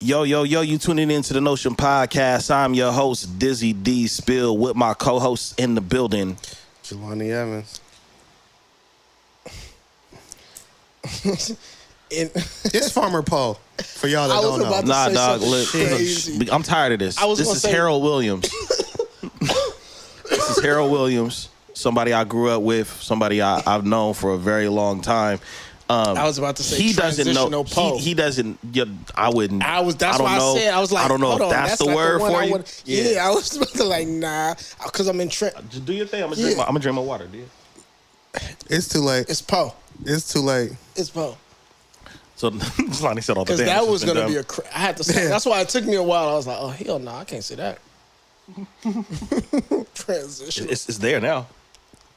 Yo, you tuning into the Notion Podcast. I'm your host, Dizzy D Spill, with my co-hosts in the building. Jelani Evans. It's Farmer Poe, for y'all that don't know. Nah, dog, look, I'm tired of this. This is Harold Williams. This is Harold Williams, somebody I grew up with, somebody I've known for a very long time. I was about to say he doesn't know. He doesn't. I wouldn't. That's why I said. I was like, I don't know if that's the word for you. Yeah, I was about to like, nah, because I'm in trend. Just do your thing. I'm gonna drink my water, dude. It's too late. It's Poe. It's too late. It's Poe. So Jelani said all the damage. Because that was gonna be I had to say. That's why it took me a while. I was like, oh hell no, I can't say that. Transition. It's there now.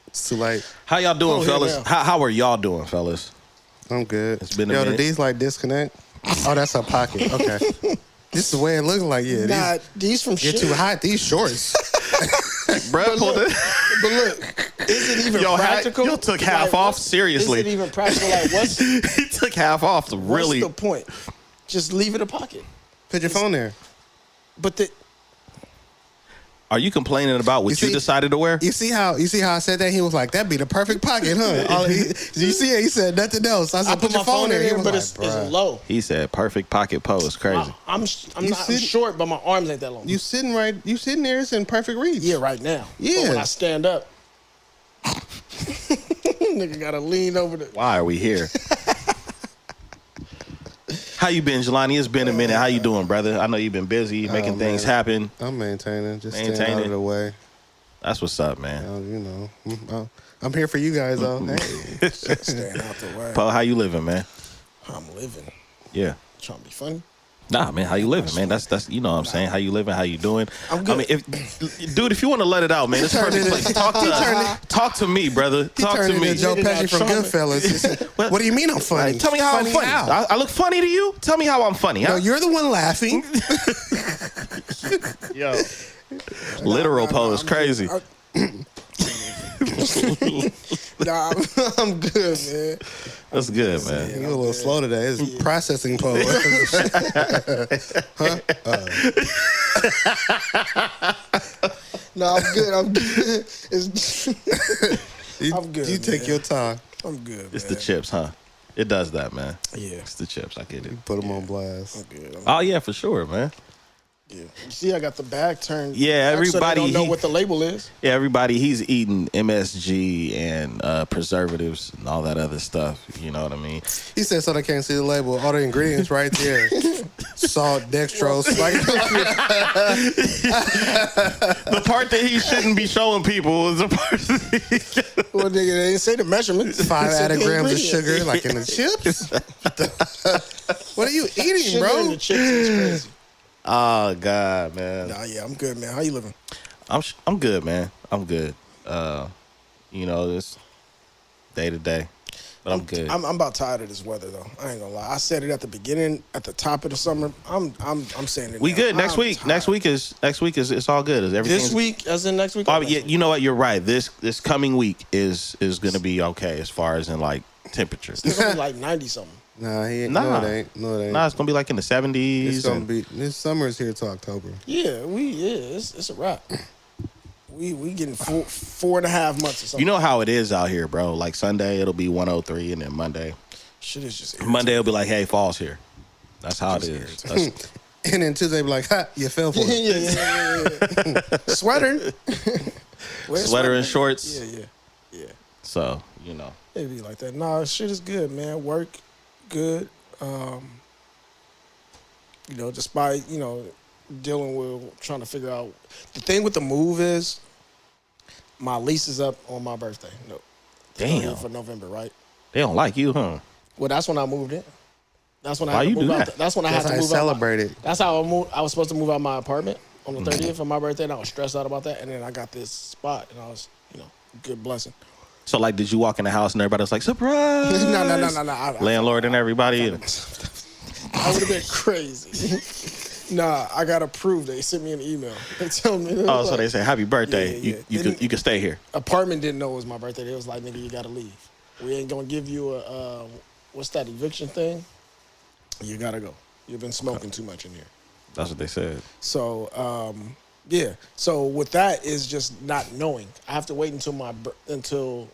It's too late. How y'all doing, fellas? How are y'all doing, fellas? I'm good. It's been a minute. The D's like disconnect. Oh, that's her pocket. Okay. This is the way it looks like. Yeah. Nah, these from get too hot. These shorts. Bruh, but look, is it even practical? You took half off. Seriously. Is it even practical? Like, what's he took half off to really. What's the point? Just leave it in a pocket. Put your phone there. But are you complaining about what you decided to wear? You see how I said that? He was like, that'd be the perfect pocket, huh? You see it? He said nothing else. I said, put your phone in there, but it's low. He said perfect pocket pose. Crazy. I'm short, but my arms ain't that long. You sitting there, it's in perfect reach. Yeah, right now. Yeah. But when I stand up, nigga gotta lean over the. Why are we here? How you been, Jelani? It's been a minute. How you doing, brother? I know you've been busy making things happen. I'm maintaining. Just staying out of the way. That's what's up, man. You know, I'm here for you guys, though. Hey. Staying out the way. Paul, how you living, man? I'm living. Yeah. Trying to be funny. Nah, man, how you living, man? That's you know what I'm saying. How you living? How you doing? I'm good. I mean, if you want to let it out, man, it's perfect place. Talk to me, brother. Talk to me. Joe Pesci from Goodfellas. What do you mean I'm funny? Tell me how I'm funny. I look funny to you? Tell me how I'm funny. Huh? No, you're the one laughing. Yo, literal pose, crazy. Nah, I'm good, man. That's good, man. You're a little slow today. It's processing pose. Huh? No, I'm good. I'm good. You take your time. I'm good. It's the chips, huh? It does that, man. Yeah. It's the chips. I get it. You put them on blast. I'm good. Oh, yeah, for sure, man. Yeah. You see, I got the bag turned. Yeah, everybody so they don't know what the label is. Yeah, everybody. He's eating MSG and preservatives and all that other stuff. You know what I mean? He said so they can't see the label. All the ingredients right there. Salt, dextrose. The part that he shouldn't be showing people is the part. Well, nigga, they didn't say the measurements. 5 added grams of sugar, like in the chips. What are you eating, sugar bro? In the chips is crazy. Oh God, man. Nah, yeah, I'm good, man. How you living? I'm good, man. I'm good. You know, it's day to day, but I'm good. I'm about tired of this weather, though. I ain't gonna lie. I said it at the beginning, at the top of the summer. I'm saying it. We now. good next week. Next week is it's all good. This week, as in next week. Oh yeah, you know what? You're right. This coming week is gonna be okay as far as in like temperatures. It's gonna be like 90 something. No, it ain't. No, it ain't. Nah, it's gonna be like in the 70s. It's gonna be. This summer is here till October. Yeah, it's a wrap. We getting 4.5 months or something. You know how it is out here, bro. Like Sunday it'll be 103, and then Monday. Shit is just Monday it'll be like, hey, fall's here. That's how it is. And then Tuesday be like, ha, you fell for it. Yeah. Sweater. Sweater and shorts. Yeah. So, you know. It'd be like that. Nah, shit is good, man. Work, good. You know, despite, dealing with trying to figure out. The thing with the move is my lease is up on my birthday. No. Damn. For November, right? They don't like you, huh? Well, that's when I moved in. That's when I Why had to you move do out. that? That's when I had to move celebrate it. That's how I was supposed to move out my apartment on the 30th for my birthday, and I was stressed out about that. And then I got this spot, and I was, good blessing. So, like, did you walk in the house and everybody was like, surprise? No. Landlord and everybody? I would have been crazy. Nah, I got approved. They sent me an email. They told me. Oh, so they say, happy birthday. Yeah. You can stay here. Apartment didn't know it was my birthday. They was like, nigga, you got to leave. We ain't going to give you a, what's that, eviction thing? You got to go. You've been smoking too much in here. That's what they said. So, yeah. So with that is just not knowing. I have to wait until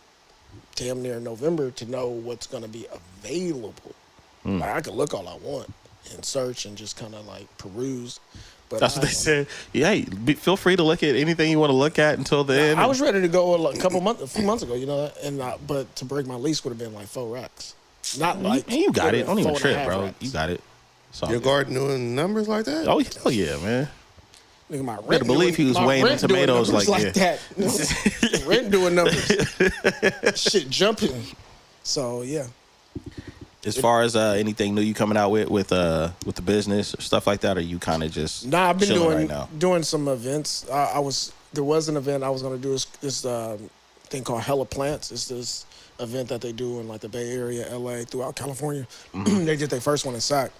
damn near November to know what's going to be available. Like, I can look all I want and search and just kind of like peruse. But That's what they said. Yeah, feel free to look at anything you want to look at until the end. I was ready to go a few months ago, you know, and but to break my lease would have been like 4 racks. Not like and you got it. Don't even 4.5 trip, bro. racks. You got it. Your garden doing numbers like that? Oh hell yeah, man. Nigga, my Better rent believe he was my weighing in rent doing tomatoes numbers like that. Rent doing numbers. Shit jumping. So yeah. As far as anything new you coming out with the business or stuff like that, or you kind of just Nah, I've been doing some events. There was an event I was gonna do this thing called Hella Plants. It's this event that they do in like the Bay Area, LA, throughout California. They did their first one in Sac.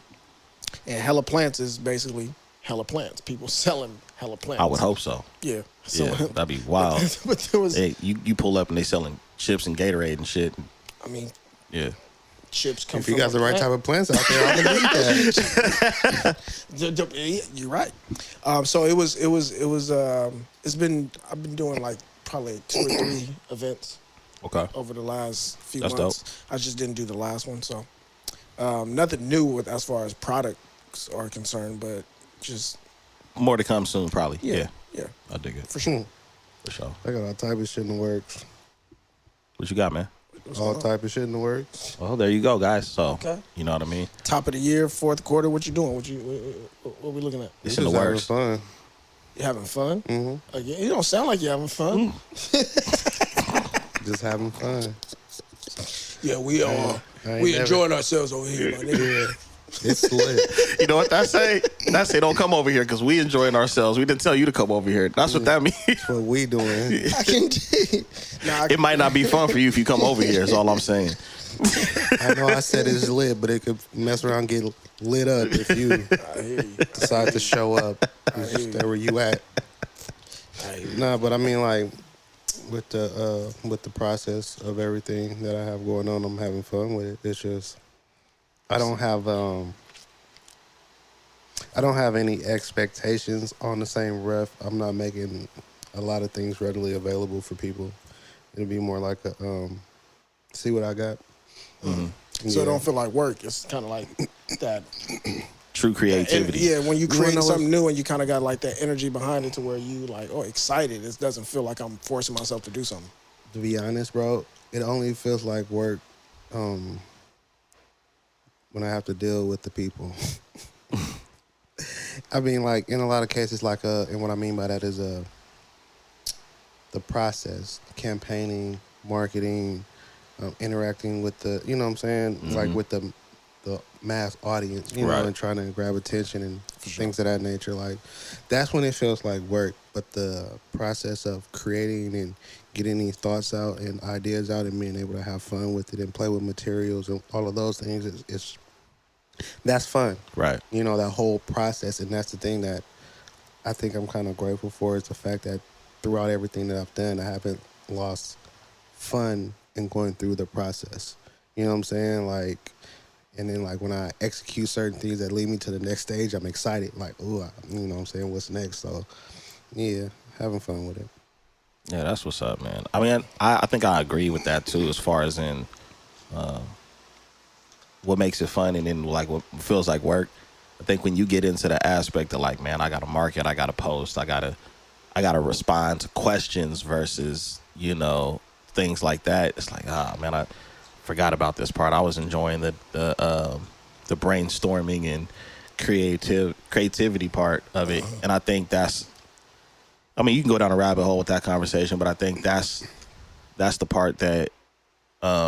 And Hella Plants is basically hella plants. People selling hella plants. I would hope so. Yeah. Yeah, that'd be wild. But there was, hey, you pull up and they selling chips and Gatorade and shit. I mean, Yeah. chips come If from you got the right type of plants out there, I believe that. You're right. So I've been doing like probably 2 or 3 events Okay. over the last few That's months. dope. I just didn't do the last one, so nothing new as far as products are concerned, but just More to come soon, probably. yeah. I dig it. For sure. For sure. I got all type of shit in the works. What you got, man? All type of shit in the works. Well, there you go, guys. So, Okay. you know what I mean? Top of the year, 4th quarter. What you doing? What we looking at? It's We in the just having works. fun. You having fun? Mm-hmm. Again, you don't sound like you're having fun. Just having fun. Yeah, we I ain't we never- enjoying ourselves over here, my nigga. Yeah. It's lit. You know what that say? That say don't come over here because we enjoying ourselves. We didn't tell you to come over here. That's what that means. That's what we doing. I can It might not be fun for you if you come over here, is all I'm saying. I know I said it's lit, but it could mess around and get lit up if you I hear you. decide to show up. It's just there where you at. I hear you. Nah, but I mean, like with the process of everything that I have going on, I'm having fun with it. It's just I don't have any expectations on the same ref. I'm not making a lot of things readily available for people. It'll be more like a see what I got. Mm-hmm. So it don't feel like work. It's kind of like that. True creativity. And when you create know something new and you kind of got like that energy behind it to where you like, oh, excited. It doesn't feel like I'm forcing myself to do something. To be honest, bro, it only feels like work when I have to deal with the people. I mean, like, in a lot of cases, like, and what I mean by that is the process, campaigning, marketing, interacting with the, you know what I'm saying? Mm-hmm. Like, with the mass audience, you know, Right. and trying to grab attention and things of that nature. Like, that's when it feels like work. But the process of creating and getting these thoughts out and ideas out and being able to have fun with it and play with materials and all of those things that's fun. Right. You know, that whole process. And that's the thing that I think I'm kind of grateful for is the fact that throughout everything that I've done, I haven't lost fun in going through the process. You know what I'm saying? Like, and then like when I execute certain things that lead me to the next stage, I'm excited. Like, ooh, you know what I'm saying? What's next? So, yeah, having fun with it. Yeah, that's what's up, man. I mean, I think I agree with that too, as far as in what makes it fun and then like what feels like work. I think when you get into the aspect of like, man, I got to market, I got to post, I got to respond to questions versus, you know, things like that. It's like, man, I forgot about this part. I was enjoying the brainstorming and creativity part of it, and I think that's. I mean, you can go down a rabbit hole with that conversation, but I think that's the part that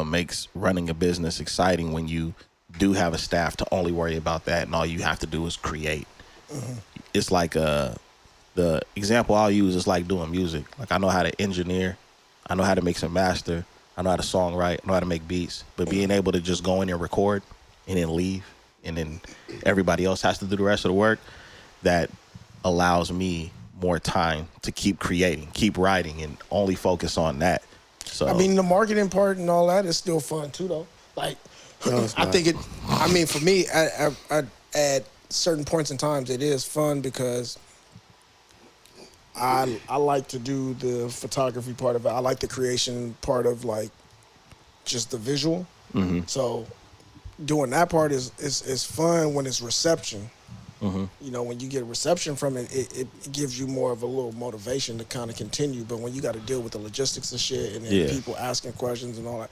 makes running a business exciting when you do have a staff to only worry about that, and all you have to do is create. Mm-hmm. It's like the example I'll use is like doing music. Like I know how to engineer, I know how to mix and master, I know how to songwrite, I know how to make beats, but being able to just go in and record and then leave, and then everybody else has to do the rest of the work, that allows me more time to keep creating, keep writing, and only focus on that. So I mean, the marketing part and all that is still fun too, though. Like, No, it's I not. think it. I mean, for me, at certain points in times it is fun because I like to do the photography part of it. I like the creation part of like just the visual. Mm-hmm. So doing that part is fun when it's reception. Mm-hmm. You know, when you get a reception from it, it gives you more of a little motivation to kind of continue. But when you got to deal with the logistics of shit and then people asking questions and all that,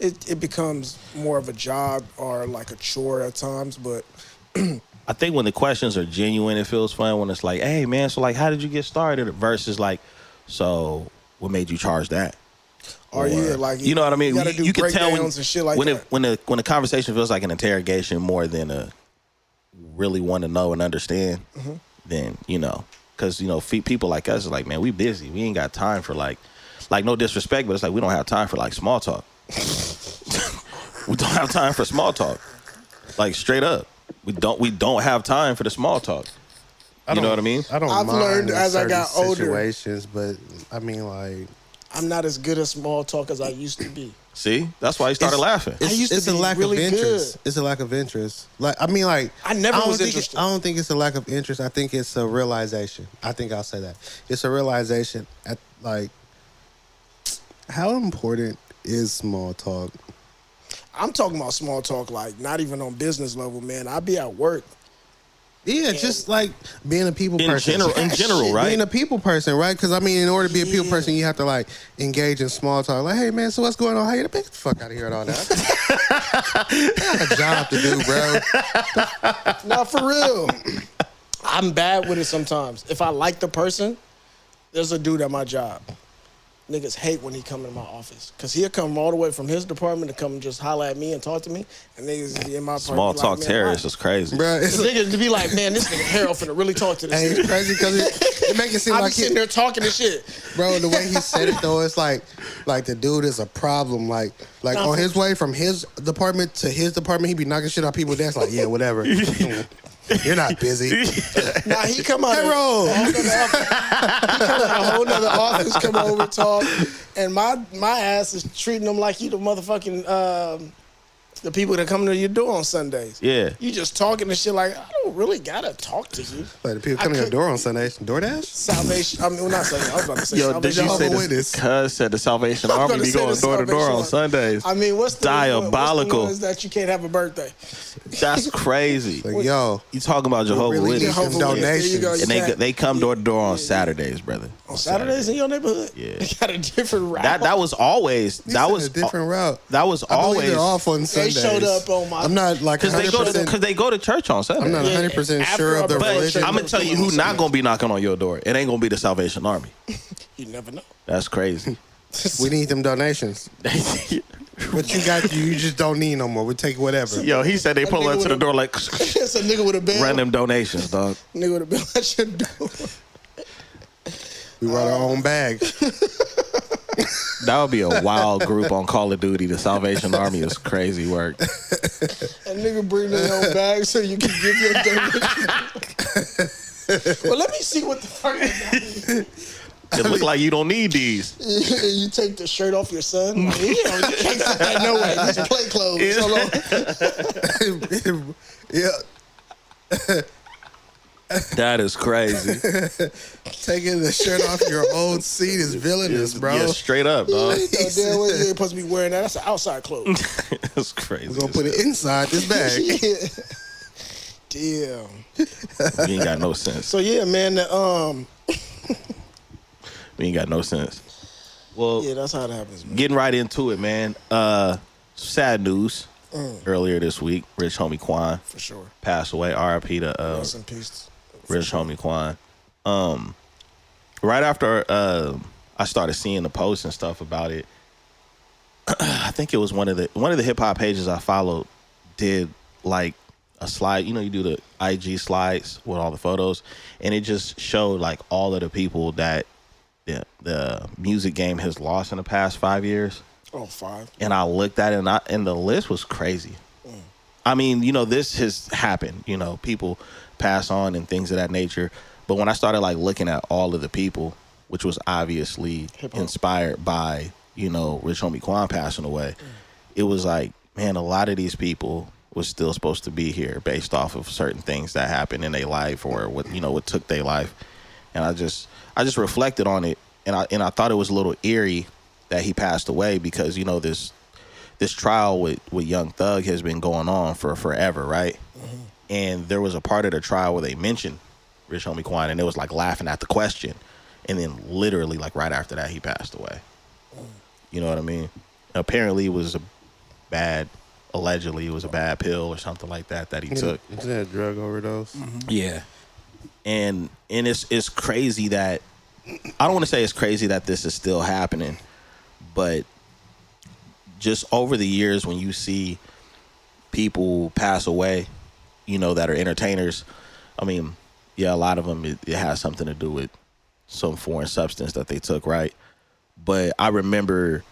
it becomes more of a job or like a chore at times. But I think when the questions are genuine, it feels fun. When it's like, hey, man, so like, how did you get started? Versus like, so what made you charge that? Or like you know what I mean? You can tell when, and shit like when that. when the conversation feels like an interrogation more than a really want to know and understand. Then because people like us are like, man, we busy. We ain't got time for like no disrespect, but it's like we don't have time for like small talk. We don't have time for small talk. Like straight up, we don't have time for the small talk. You know what I mean? I've mind learned as I got older situations, but I mean, like, I'm not as good at small talk as I used to be. See, that's why he started laughing. It's a lack of interest. It's a lack of interest. Like, I mean, like, I never was interested. I don't think it's a lack of interest. I think it's a realization. I think I'll say that it's a realization at like how important is small talk. I'm talking about small talk, like not even on business level, man. I be at work. Yeah, just like being a people person. In general, right? Being a people person, right? Because, I mean, in order to be a people person, you have to, like, engage in small talk. Like, hey, man, so what's going on? How you get the fuck out of here and all that? I got a job to do, bro. No, for real. I'm bad with it sometimes. If I like the person, there's a dude at my job. Niggas hate when he come in my office. Because he'll come all the way from his department to come and just holler at me and talk to me. And niggas in my small talk terrorist is crazy. Bro, niggas to be like, man, this nigga Harold finna really talk to this nigga. It's crazy because it make it seem I like be sitting there talking this shit. Bro, the way he said it, though, it's like the dude is a problem. Like on his way from his department to his department, he be knocking shit out people. That's like, yeah, whatever. You're not busy. Nah, he come out Harold. A whole nother office, come over, talk, and my ass is treating them like you the motherfucking the people that come to your door on Sundays. Yeah. You just talking and shit like, I don't really gotta talk to you. Like the people come to your door on Sundays. DoorDash? Salvation. I mean, well, not Sunday. I was about to say Yo, did you say this? Cuz said the Salvation Army be going door to door on Sundays. I mean, what's the diabolical? What's the ones that you can't have a birthday? That's crazy. Like, yo, you talking about Jehovah's really Witnesses? Donations. And they come door to door on Saturdays, brother. On Saturdays in your neighborhood? Yeah. They got a different route. That was always a different route. That was always they're off on Sundays. They showed up on my. I'm not like 100%. Because they go to church on Sunday. I'm not 100% sure of the religion. I'm gonna tell you who not gonna be knocking on your door. It ain't gonna be the Salvation Army. You never know. That's crazy. We need them donations. What you got, you just don't need no more. We'll take whatever. Yo, he said they pull up to the door like, it's a nigga with a bell. random donations, dog. Nigga with a bell at your door. We brought our own bag. That would be a wild group on Call of Duty. The Salvation Army is crazy work. And nigga bring their own bag so you can give your donation. Well, let me see what the fuck you got. It look like you don't need these. You take the shirt off your son. Like, you can't put that no way. These are play clothes. Yeah. That is crazy. Taking the shirt off your old seat is villainous, bro. Yeah, straight up, dog. You ain't supposed to be wearing that. That's an outside clothes. That's crazy. We're gonna put it inside this bag. Yeah. Damn. We ain't got no sense. So yeah, man. We ain't got no sense. Well, yeah, that's how it happens, man. Getting right into it, man. Sad news. Earlier this week, Rich Homie Quan For sure. passed away. R.I.P. to Rest in peace. Rich Homie Quan. Right after I started seeing the posts and stuff about it, I think it was one of the hip hop pages I followed did like a slide. You know, you do the IG slides with all the photos, and it just showed like all of the people that the music game has lost in the past 5 years. Oh, 5. And I looked at it, and the list was crazy. I mean, you know, this has happened. You know, people pass on and things of that nature. But when I started like looking at all of the people, which was obviously Hip-hop. inspired by, you know, Rich Homie Quan passing away, it was like, man, a lot of these people was still supposed to be here based off of certain things that happened in their life or what took their life. And I just reflected on it, and I thought it was a little eerie that he passed away because this trial with Young Thug has been going on for forever, right? Mm-hmm. And there was a part of the trial where they mentioned Rich Homie Quan, and it was like laughing at the question, and then literally like right after that he passed away. You know what I mean? Apparently it was allegedly it was a bad pill or something like that he took. Isn't that a drug overdose? Mm-hmm. Yeah. And it's crazy that, I don't want to say it's crazy that this is still happening, but just over the years when you see people pass away, that are entertainers, I mean, yeah, a lot of them, it has something to do with some foreign substance that they took, right? But I remember,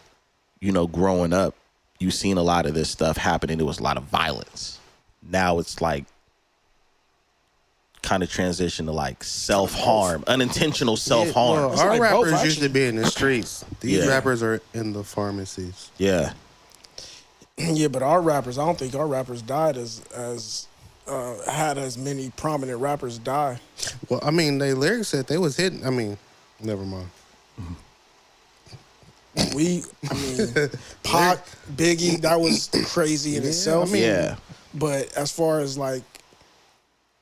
growing up, you seen a lot of this stuff happening. There was a lot of violence. Now it's like kind of transition to like self-harm, unintentional self-harm. Well, our like rappers both, used to be in the streets. These Yeah. rappers are in the pharmacies. Yeah. Yeah, but I don't think our rappers died had as many prominent rappers die. Well, I mean, they lyrics said they was hitting. I mean, never mind. Pac, Biggie, that was crazy in itself. I mean, Yeah. But as far as like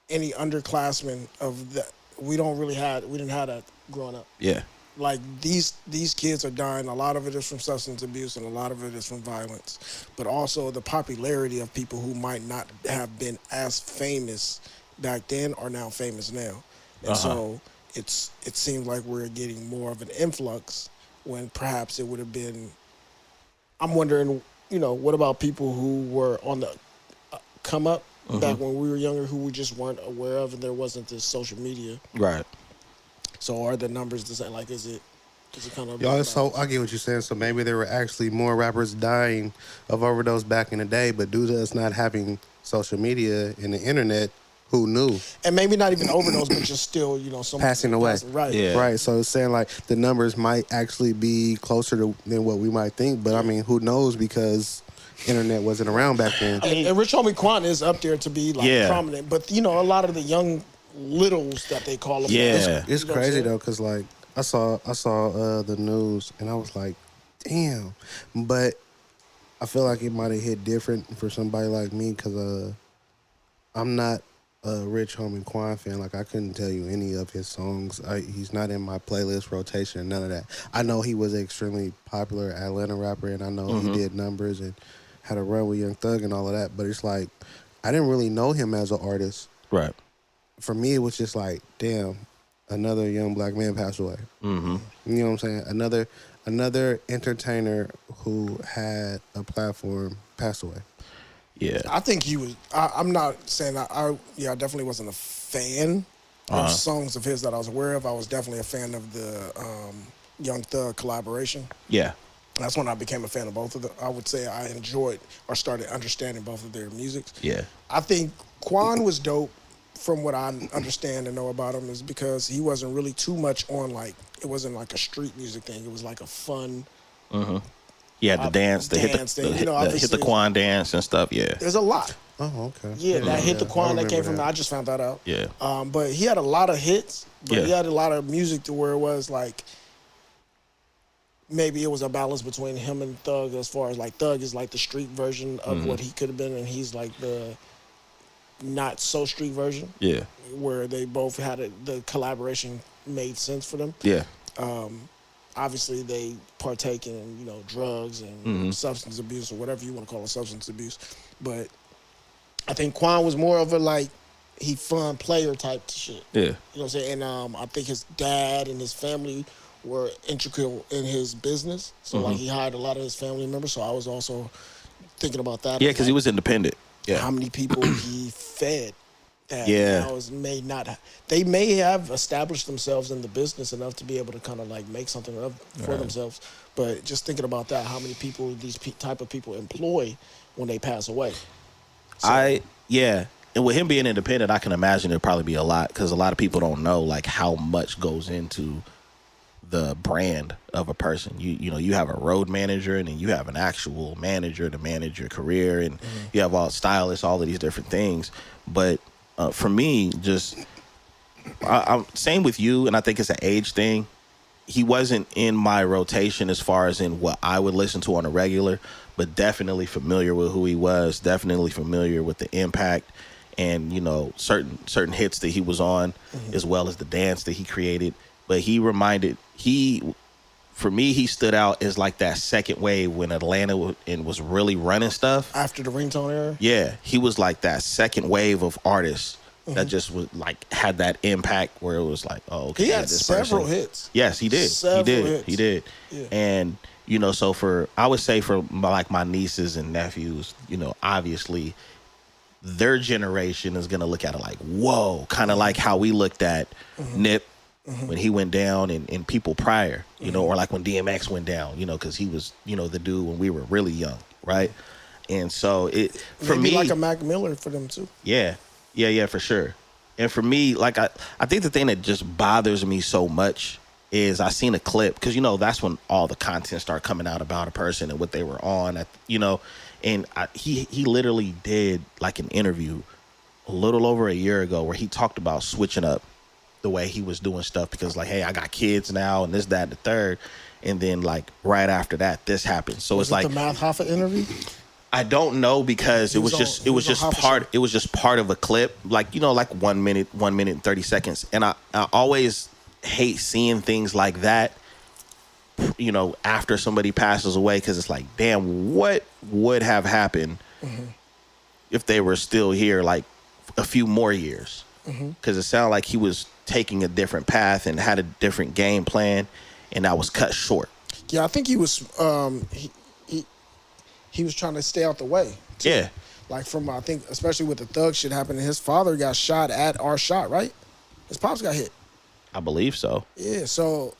any underclassmen of that, we didn't have that growing up. Yeah. Like these kids are dying. A lot of it is from substance abuse, and a lot of it is from violence. But also the popularity of people who might not have been as famous back then are now famous now, and so it seems like we're getting more of an influx when perhaps it would have been. I'm wondering, what about people who were on the come up back when we were younger, who we just weren't aware of, and there wasn't this social media. Right. So are the numbers the same? Like, is it kind of? Y'all, so I get what you're saying. So maybe there were actually more rappers dying of overdose back in the day, but due to us not having social media and the internet, who knew? And maybe not even overdose, but just still, someone Passing away. Right. Yeah. Right. So it's saying like the numbers might actually be closer than what we might think, but I mean, who knows, because internet wasn't around back then. And Rich Homie Quan is up there to be like Yeah. prominent, but a lot of the young littles that they call them. Yeah. It's You know what I'm crazy saying? though, cause like I saw the news and I was like, damn. But I feel like it might have hit different for somebody like me, cause I'm not a Rich Homie Quan fan. Like I couldn't tell you any of his songs. He's not in my playlist rotation, none of that. I know he was an extremely popular Atlanta rapper, and I know he did numbers and had a run with Young Thug and all of that. But it's like I didn't really know him as an artist. Right. For me, it was just like, damn, another young black man passed away. Mm-hmm. You know what I'm saying? Another entertainer who had a platform passed away. Yeah. I think he was. I'm not saying I definitely wasn't a fan of songs of his that I was aware of. I was definitely a fan of the Young Thug collaboration. Yeah. That's when I became a fan of both of them. I would say I enjoyed or started understanding both of their music. Yeah. I think Quan was dope from what I understand and know about him, is because he wasn't really too much on it wasn't like a street music thing. It was like a fun. Yeah, the dance, the hit dance the, thing. hit the Quan dance and stuff. Yeah. There's a lot. Oh, okay. Yeah, that hit the Quan that remember came from. that. I just found that out. Yeah. But he had a lot of hits. But Yeah. he had a lot of music to where it was like maybe it was a balance between him and Thug, as far as like Thug is like the street version of what he could have been, and he's like the not so street version. Yeah. Where they both had the collaboration made sense for them. Yeah. Obviously, they partake in drugs and substance abuse, or whatever you want to call it, substance abuse. But I think Quan was more of a he fun player type shit. Yeah. You know what I'm saying? And I think his dad and his family were integral in his business. So he hired a lot of his family members. So I was also thinking about that. Yeah, because he was independent. Yeah. How many people he fed that Yeah. now they may have established themselves in the business enough to be able to kind of make something for themselves. But just thinking about that, how many people these type of people employ when they pass away. So, And with him being independent, I can imagine it'd probably be a lot, because a lot of people don't know how much goes into the brand of a person. You have a road manager, and then you have an actual manager to manage your career, and you have all stylists, all of these different things. But for me, just I'm same with you, and I think it's an age thing. He wasn't in my rotation as far as in what I would listen to on a regular, but definitely familiar with who he was, definitely familiar with the impact and, certain hits that he was on, as well as the dance that he created. But for me, he stood out as like that second wave when Atlanta was really running stuff. After the ringtone era? Yeah, he was like that second wave of artists that just was like had that impact where it was like, oh, okay. He had several hits. Yes, he did. He did. Yeah. And so I would say for my nieces and nephews, obviously their generation is gonna look at it like, whoa, kind of like how we looked at Nip when he went down and people prior, or like when DMX went down, because he was, the dude when we were really young, right? And so for me, like a Mac Miller for them too. Yeah, for sure. And for me, like I think the thing that just bothers me so much is I seen a clip, because that's when all the content started coming out about a person and what they were on, and he literally did like an interview a little over a year ago where he talked about switching up the way he was doing stuff, because like, hey, I got kids now and this, that, and the third, and then like right after that, this happened. So Was it's like the Math Hoffa interview. I don't know, because it was just part of a clip, like, like 1 minute and 30 seconds. And I always hate seeing things like that, after somebody passes away, because it's like, damn, what would have happened if they were still here like a few more years? Because it sounded like he was taking a different path and had a different game plan, and that was cut short. Yeah, I think he was he was trying to stay out the way too. Yeah. Like I think especially with the thug shit happening, his father got shot at our shot, right? His pops got hit. I believe so. Yeah, so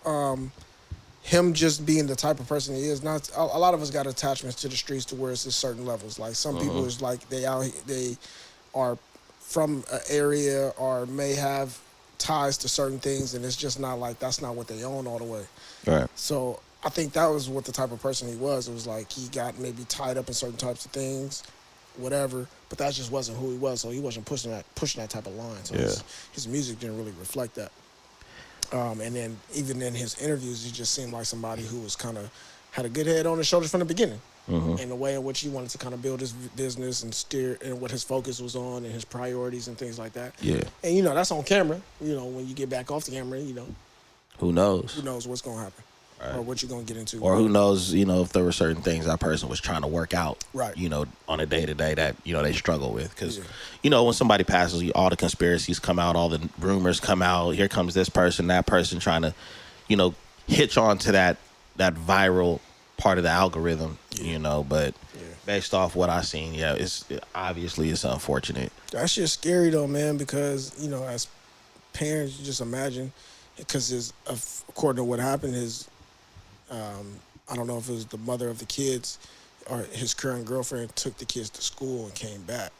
him just being the type of person he is, not a lot of us got attachments to the streets to where it's at certain levels. Like some people is like they are from an area or may have ties to certain things, and it's just not like that's not what they own all the way. Right. So I think that was what the type of person he was. It was like he got maybe tied up in certain types of things, whatever, but that just wasn't who he was. So he wasn't pushing that type of line. So his music didn't really reflect that. And then even in his interviews, he just seemed like somebody who was kind of had a good head on his shoulders from the beginning. And the way in which he wanted to kind of build his business and steer, and what his focus was on and his priorities and things like that. Yeah. And, that's on camera. When you get back off the camera, who knows? Who knows what's going to happen. Right. Or what you're going to get into. Or who knows, if there were certain things that person was trying to work out, right. On a day-to-day that, they struggle with. Because, when somebody passes, all the conspiracies come out, all the rumors come out. Here comes this person, that person trying to, hitch on to that viral part of the algorithm, But based off what I've seen, it's unfortunate. That shit's scary, though, man, because, as parents, you just imagine, because according to what happened, I don't know if it was the mother of the kids or his current girlfriend took the kids to school and came back.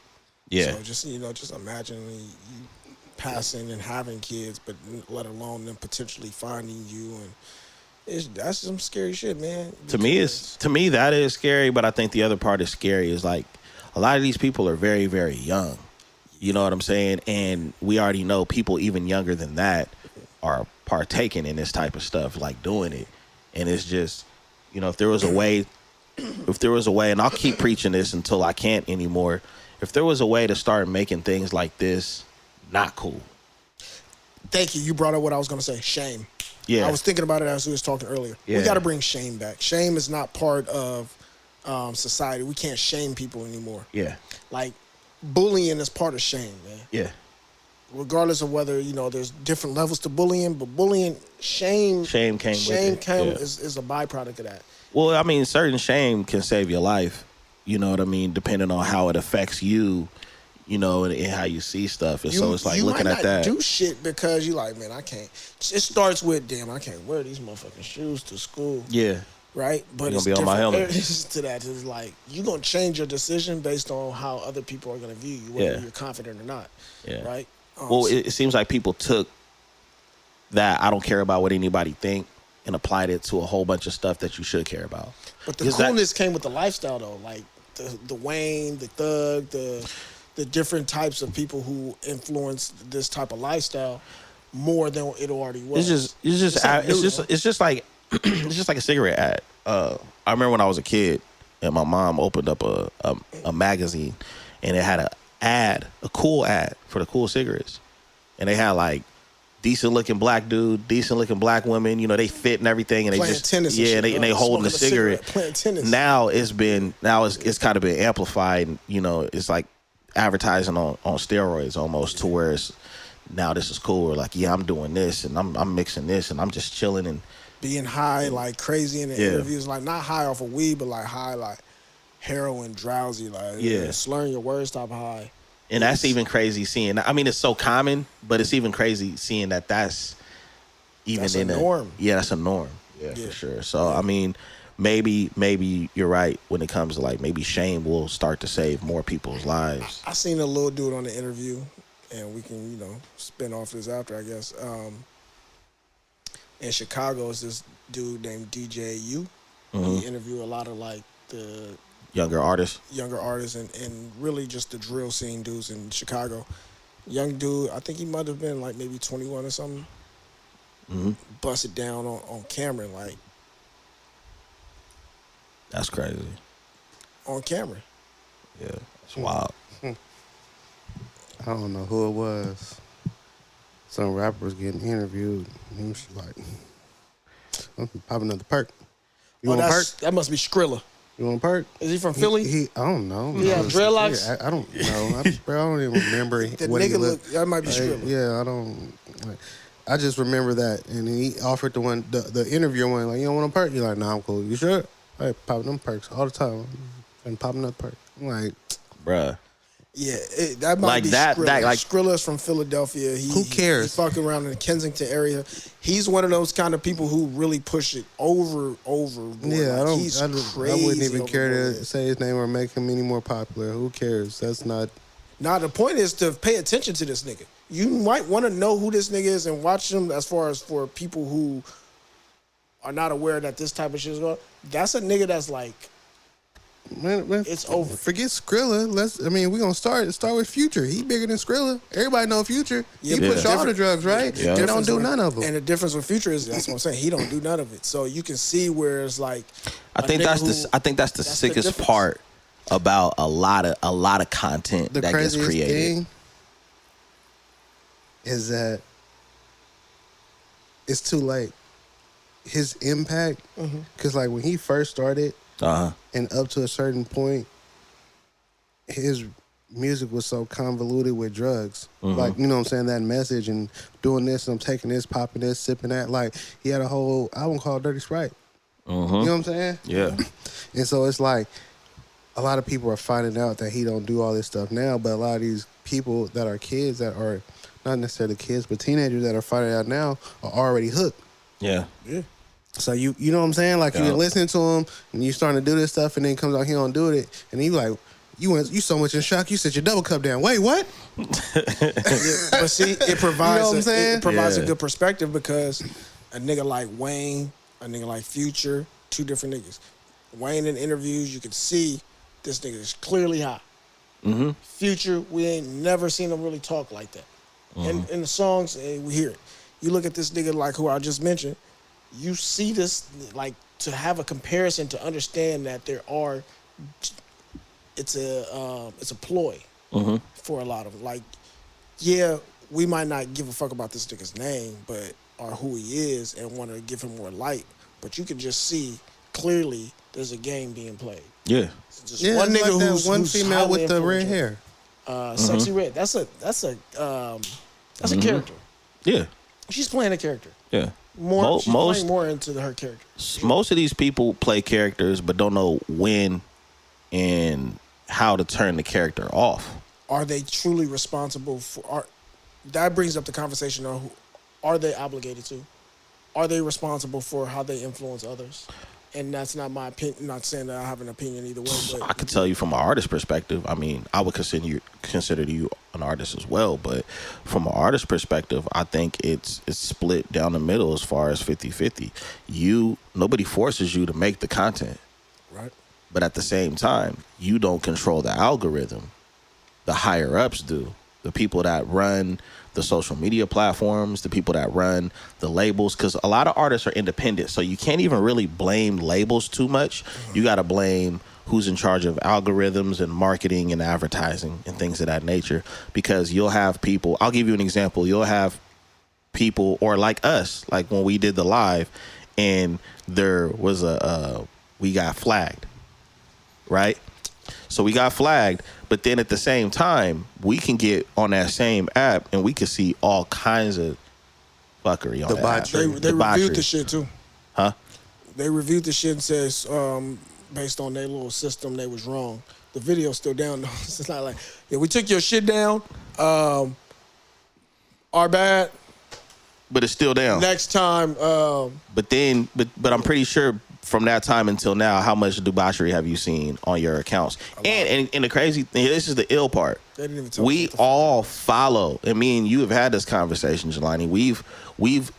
Yeah. So just imagine you passing and having kids, but let alone them potentially finding you, and that's some scary shit, man. To me that is scary, but I think the other part is scary is like a lot of these people are very, very young. You know what I'm saying? And we already know people even younger than that are partaking in this type of stuff, like doing it. And it's just, if there was a way, and I'll keep preaching this until I can't anymore, if there was a way to start making things like this not cool. Thank you. You brought up what I was going to say, shame. Yeah. I was thinking about it as we was talking earlier. Yeah. We got to bring shame back. Shame is not part of society. We can't shame people anymore. Yeah. Like, bullying is part of shame, man. Yeah. Regardless of whether, there's different levels to bullying, but bullying, shame came is a byproduct of that. Well, I mean, certain shame can save your life, you know what I mean, depending on how it affects you, and how you see stuff. And so it's like looking at that. You might not do shit because you like, man, I can't. It starts with, damn, I can't wear these motherfucking shoes to school. Yeah. Right? But it's different areas to that. It's like, you're going to change your decision based on how other people are going to view you, whether you're confident or not. Yeah. Right? Well, it seems like people took that I don't care about what anybody think and applied it to a whole bunch of stuff that you should care about. But the Because that- coolness came with the lifestyle, though. Like the Wayne, the Thug, the different types of people who influenced this type of lifestyle more than it already was. It's just like it's just like a cigarette ad. I remember when I was a kid and my mom opened up a magazine and it had a cool ad for the cool cigarettes, and they had like decent looking black dude, decent looking black women. You know, they fit and everything, and Playing they just tennis and shit, and they holding a cigarette. Playing tennis. Now it's kind of been amplified. And, you know, it's like advertising on steroids almost, to where it's now this is cool. We're like, yeah, I'm doing this and I'm mixing this and I'm just chilling and being high like crazy in the interviews, like not high off of weed, but like high like heroin, drowsy, like slurring your words type of high. And that's even crazy seeing. I mean, it's so common, but it's even crazy seeing that's even that's in a norm. Yeah, that's a norm. Yeah, for sure. So I mean, maybe you're right when it comes to like maybe shame will start to save more people's lives. I seen a little dude on the interview, and we can spin off this after, I guess. In Chicago, is this dude named DJ U. He interviewed a lot of like the younger artists and really just the drill scene dudes in Chicago. Young dude, I think he might have been like maybe 21 or something. Busted down on camera, like that's crazy. On camera. Yeah, it's wild. I don't know who it was. Some rapper was getting interviewed. And he was like, pop another perk. You want a perk? That must be Skrilla. You want a perk? Is he from Philly? I don't know. Yeah, dreadlocks. I don't know. I don't even remember the what nigga he looked. that might be Skrilla. Yeah, I don't. I just remember that, and he offered the interviewer one like, you don't want a perk? You're like, nah, I'm cool. You sure? I popping them perks all the time, and popping up perk. I'm like, bruh. Yeah, that might like be that. Skrilla. That like Skrilla's from Philadelphia. Who cares? He fucking around in the Kensington area. He's one of those kind of people who really push it over. Yeah, like, I wouldn't even care to say his name or make him any more popular. Who cares? That's not. Now the point is to pay attention to this nigga. You might want to know who this nigga is and watch him. As far as for people who are not aware that this type of shit is going, that's a nigga that's like. Man, it's over. Forget Skrilla. We're gonna start with Future. He bigger than Skrilla. Everybody know Future. He push all the drugs, right? Yeah. They don't do none of them. And the difference with Future is that's what I'm saying. He don't do none of it. So you can see where it's like. I think that's the sickest part about a lot of content that gets created. Thing is that it's too late. His impact, because like when he first started. And up to a certain point, his music was so convoluted with drugs. Like, you know what I'm saying? That message and doing this, and I'm taking this, popping this, sipping that. Like, he had a whole album called Dirty Sprite. You know what I'm saying? Yeah. And so it's like, a lot of people are finding out that he don't do all this stuff now, but a lot of these people that are kids that are, not necessarily kids, but teenagers that are finding out now are already hooked. Yeah. Yeah. So you know what I'm saying? Like you're listening to him and you starting to do this stuff and then he comes out, he don't do it. And you like, you so much in shock, you set your double cup down. Wait, what? But see, it provides, you know what I'm saying? It provides a good perspective because a nigga like Wayne, a nigga like Future, two different niggas. Wayne in interviews, you can see this nigga is clearly high. Future, we ain't never seen him really talk like that. And in the songs, we hear it. You look at this nigga like who I just mentioned, you see this, like, to have a comparison to understand that it's a ploy for a lot of them. Like, yeah, we might not give a fuck about this nigga's name, or who he is, and want to give him more light, but you can just see clearly there's a game being played. Yeah. Just one nigga like who's one female with the red influential. hair. Sexy Red. That's a character. Yeah. She's playing a character. Yeah. She's playing more into her character. Most of these people play characters but don't know when and how to turn the character off. Are they truly responsible for? That brings up the conversation of are they obligated to? Are they responsible for how they influence others? And that's not my opinion. Not saying that I have an opinion either way. But I could tell you from an artist perspective. I mean, I would consider you an artist as well. But from an artist perspective, I think it's split down the middle as far as 50-50. Nobody forces you to make the content. right. But at the same time, you don't control the algorithm. The higher ups do. The people that run the social media platforms, the people that run the labels, because a lot of artists are independent, so you can't even really blame labels too much. You got to blame who's in charge of algorithms and marketing and advertising and things of that nature, because you'll have people, I'll give you an example, you'll have people, or like us, like when we did the live and there was we got flagged, right? So we got flagged, but then at the same time, we can get on that same app and we can see all kinds of fuckery on that app. They reviewed the shit too. Huh? They reviewed the shit and says, based on their little system, they was wrong. The video's still down though. It's not like, yeah, we took your shit down. Our bad. But it's still down. Next time. But I'm pretty sure from that time until now, how much debauchery have you seen on your accounts? And the crazy thing, this is the ill part. They didn't even tell We all follow, and me and you have had this conversation, Jelani. We've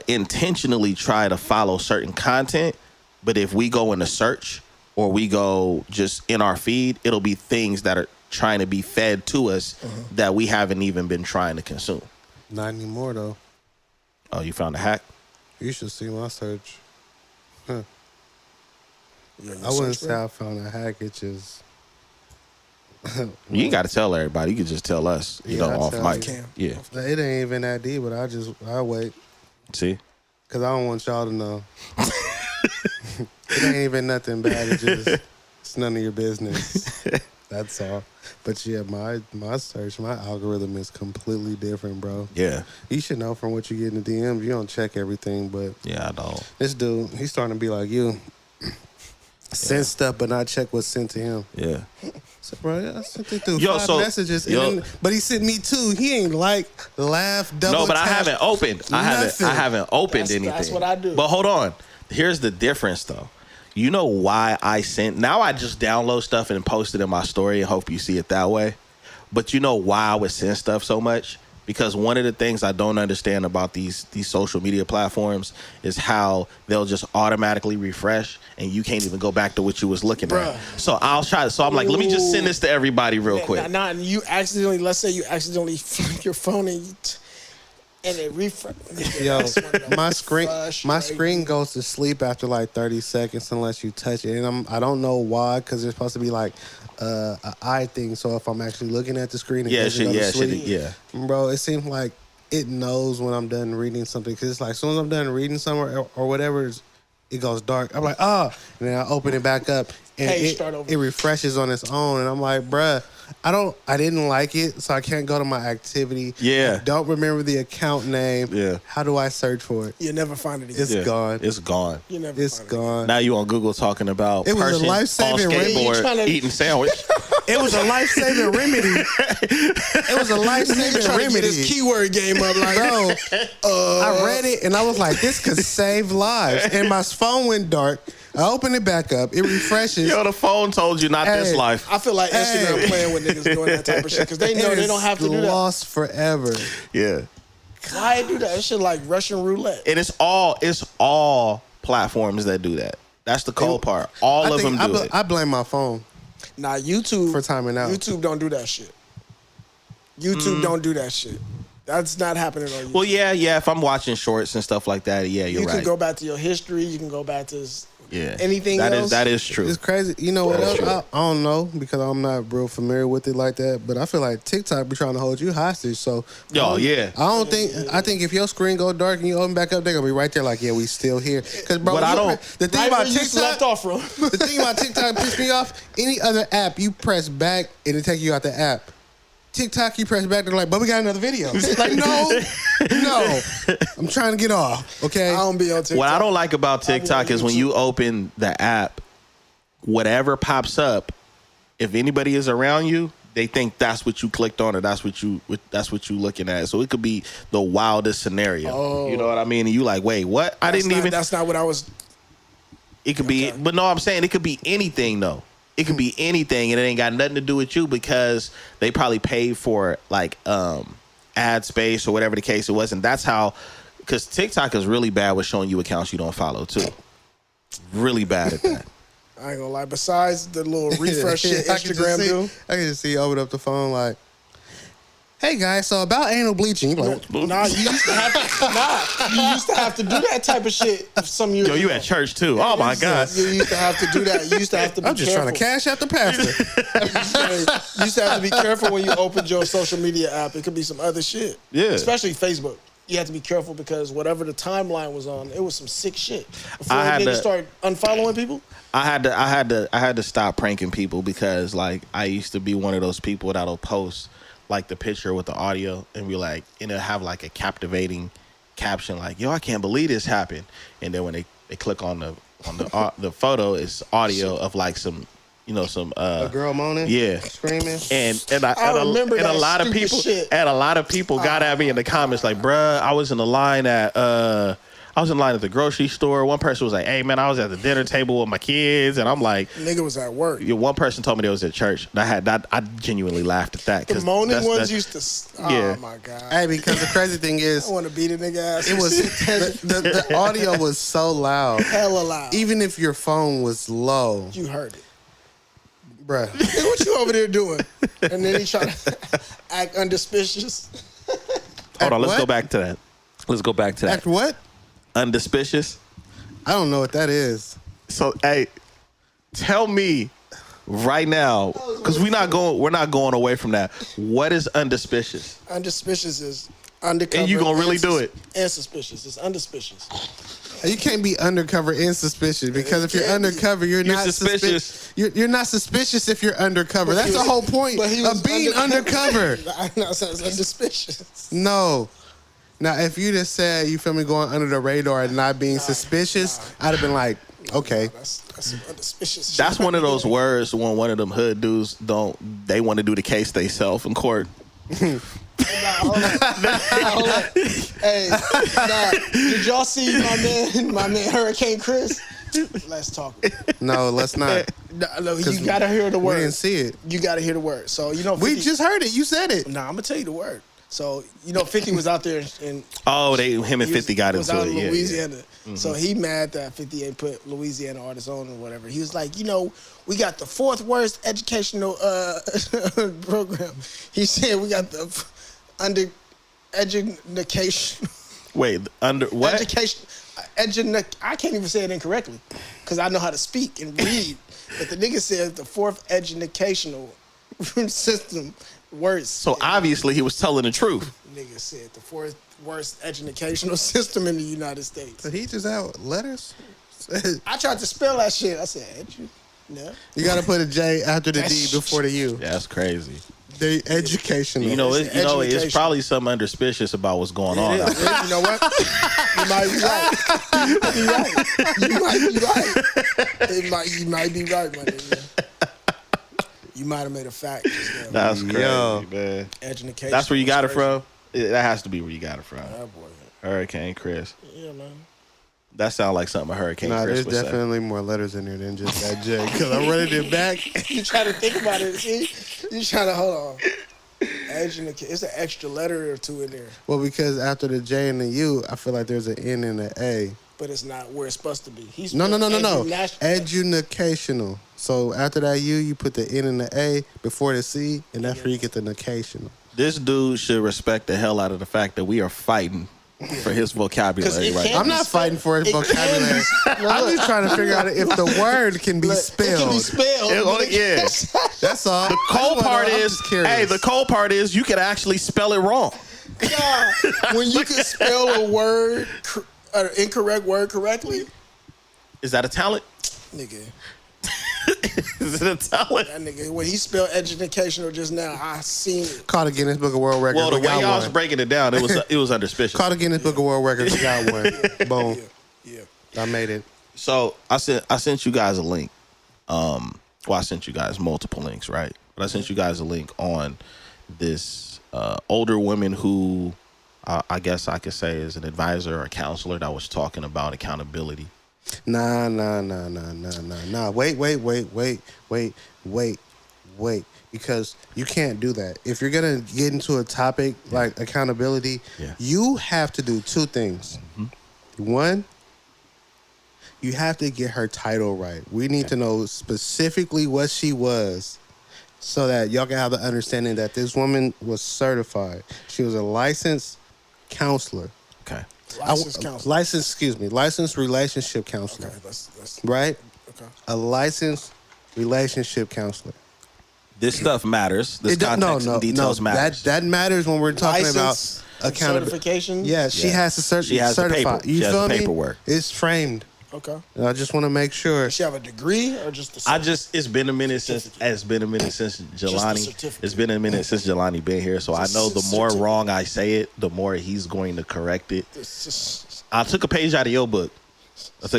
intentionally tried to follow certain content, but if we go in a search or we go just in our feed, it'll be things that are trying to be fed to us that we haven't even been trying to consume. Not anymore though. Oh, you found a hack? You should see my search. Huh. Yeah, I wouldn't say I found a hack. It just You ain't got to tell everybody. You can just tell us. You Yeah, know, I off tell mic. you. Yeah. it ain't even that deep. But I wait See? because I don't want y'all to know. It ain't even nothing bad. It's none of your business. That's all. But yeah, my search, my algorithm is completely different, bro. Yeah. You should know from what you get in the DMs. You don't check everything, but Yeah, I don't. this dude, he's starting to be like you. Send stuff, but not check what's sent to him. Yeah. So, bro, I sent it through Yo, 5 so- messages, and yo- then, but he sent me 2. He ain't like, laugh, double No, but I tap, haven't opened. I nothing. haven't opened That's- anything. that's what I do. But hold on. Here's the difference though. You know why I sent, now I just download stuff and post it in my story and hope you see it that way. But you know why I would send stuff so much? Because one of the things I don't understand about these social media platforms is how they'll just automatically refresh and you can't even go back to what you was looking Bruh. at. So I'll try. So I'm like, let me just send this to everybody real quick. Now, you accidentally, let's say you accidentally flip your phone and it refresh. Yo, my screen goes to sleep after like 30 seconds unless you touch it, and I don't know why, because it's supposed to be like an eye thing. So if I'm actually looking at the screen, it doesn't go to sleep. Bro, it seems like it knows when I'm done reading something, because it's like as soon as I'm done reading somewhere or whatever, it goes dark. I'm like, and then I open it back up, and start over. it refreshes on its own, and I'm like, bruh, I didn't like it, so I can't go to my activity. Yeah. I don't remember the account name. Yeah. How do I search for it? You never find it again. It's gone. It's gone. You never It's find gone. Now you on Google talking about It was a person life-saving on remedy. skateboard You tryna- eating sandwich. It was a life-saving remedy. It was a life-saving Trying to get remedy. his keyword game up like, Bro, I read it and I was like, this could save lives. And my phone went dark. I opened it back up. It refreshes. Yo, the phone told you not this Hey. life. I feel like Instagram Hey. playing with niggas doing that type of shit because they know It they is don't have to do that. lost forever. Yeah. Why do that? That shit like Russian roulette. And it's all platforms that do that. That's the cold part. All of them do it. I blame my phone. Nah, YouTube For timing out. YouTube don't do that shit. YouTube don't do that shit. That's not happening on YouTube. Well, yeah. If I'm watching shorts and stuff like that, yeah, you're you right. can go back to your history. You can go back to yeah. anything That else. is that is true. It's crazy. You know what That's else? true. I don't know because I'm not real familiar with it like that. But I feel like TikTok be trying to hold you hostage. So Yo, yeah. I think if your screen go dark and you open back up, they're gonna be right there like, yeah, we still here. Because bro, But I don't- the thing right about where you left TikTok, off from. the thing about TikTok pissed me off. Any other app, you press back and it take you out the app. TikTok, you press back, they're like, but we got another video. It's like, no, I'm trying to get off. Okay. I don't be on TikTok. What I don't like about I be TikTok on is when YouTube. you open the app, whatever pops up, if anybody is around you, they think that's what you clicked on or that's what you looking at. So it could be the wildest scenario. Oh. You know what I mean? And you like, wait, what? I didn't even. That's not what I was. It could be, but no, I'm saying it could be anything though. It could be anything, and it ain't got nothing to do with you because they probably paid for like ad space or whatever the case it was, and that's how. Because TikTok is really bad with showing you accounts you don't follow too. Really bad at that. I ain't gonna lie. Besides the little refresh shit Instagram do, I can just see you open up the phone like, "Hey guys, so about anal bleaching." You're like, nah, you used to have to do that type of shit some years. Yo, you at church too? Oh my god. You used to have to do that. You used to have to be I'm just careful. trying to cash out the pastor. You used to have to be careful when you opened your social media app. It could be some other shit. Yeah. Especially Facebook. You have to be careful because whatever the timeline was on, it was some sick shit. Before I had niggas to start unfollowing people. I had to stop pranking people because like I used to be one of those people that'll post like the picture with the audio and be like, and it'll have like a captivating caption like, "Yo, I can't believe this happened," and then when they click on the photo, it's audio of like some. You know, some a girl moaning, screaming, and I remember and that a lot of people shit. and a lot of people got at me in the comments like, "Bruh, I was in the line at the grocery store." One person was like, "Hey man, I was at the dinner table with my kids," and I'm like, "Nigga was at work." One person told me they was at church. And I genuinely laughed at that. The moaning ones used to. Oh my god! Hey, because the crazy thing is, I want to beat a nigga ass. it was the audio was so loud, hella loud. Even if your phone was low, you heard it. Bruh. Hey, what you over there doing? And then he tried to act unsuspicious. Hold on, let's what? go back to that. Let's go back to that. Act what? Unsuspicious. I don't know what that is. So, hey, tell me right now, because we're not going away from that. What is unsuspicious? Unsuspicious is undercover. And you gonna really do it? And suspicious. It's unsuspicious. You can't be undercover and suspicious because if you're undercover, you're not suspicious. You're not suspicious if you're undercover. That's the whole point of being undercover. I'm not saying it's unsuspicious. No. Now, if you just said, you feel me, going under the radar and not being suspicious, I'd have been like, okay. That's some unsuspicious shit. That's one of those words when one of them hood dudes they want to do the case they self in court. Hold on. Hey, did y'all see my man Hurricane Chris? Let's talk. No, let's not. No, you gotta hear the word. We didn't see it. You gotta hear the word. So 50, we just heard it. You said it. Nah, I'm gonna tell you the word. So 50 was out there in. Him and 50 got into it. Was out it. in Louisiana. Yeah. Mm-hmm. So he mad that 50 ain't put Louisiana artists on or whatever. He was like, we got the fourth worst educational program. He said we got the education. Wait, under what? Education. I can't even say it incorrectly because I know how to speak and read. But the nigga said the fourth educational system worst. So obviously he was telling the truth. Nigga said the fourth worst educational system in the United States. But he just out letters. I tried to spell that shit. I said no. You got to put a J after the D before the U. That's crazy. The educational. It's probably something unsuspicious about what's going on. Out there. You know what? You might be right. You might be right, my nigga. You might have made a fact. That's crazy, man. Education. That's where you got it from? That has to be where you got it from. That boy. Hurricane Chris. Yeah, man. That sounds like something a Hurricane Chris would say. There's definitely more letters in there than just that J. Because I'm running it back. You try to think about it. See? You trying to, hold on. It's an extra letter or two in there. Well, because after the J and the U, I feel like there's an N and an A. But it's not where it's supposed to be. No. Educational. So after that U, you put the N and the A before the C, and that's where you get the nacational. This dude should respect the hell out of the fact that we are fighting for his vocabulary right now. I'm not fighting for his vocabulary. I'm just trying to figure out if the word can be spelled. It can be spelled. Yeah. That's all. The cold part is you can actually spell it wrong. Yeah. When you can spell a word, an incorrect word correctly. Is that a talent? Nigga. Is it a talent? That nigga, when he spelled educational just now, I seen it. Caught a Guinness Book of World Records. Well, the way y'all was breaking it down, it was unsuspicious. Caught a Guinness Book of World Records. We got one. Boom. Yeah. I made it. So I sent you guys a link. I sent you guys multiple links, right? But I sent you guys a link on this older woman who I guess I could say is an advisor or a counselor that was talking about accountability Nah. Wait. Because you can't do that. If you're gonna get into a topic like accountability, you have to do two things. One, you have to get her title right. We need to know specifically what she was, so that y'all can have the understanding that this woman was certified. She was a licensed counselor. Okay. Licensed relationship counselor. Okay, that's right? okay. A licensed relationship counselor. This stuff matters. This context and details matters. That matters when we're talking License, about accountability. certification. Yeah, she has to She has the certify. paper. You She has feel the me? paperwork. It's framed. Okay. And I just want to make sure. Does she have a degree or just the it's been a minute since Jelani. certificate. It's been a minute since Jelani been here, so I know the more wrong I say it, the more he's going to correct it. I took a page out of your book. You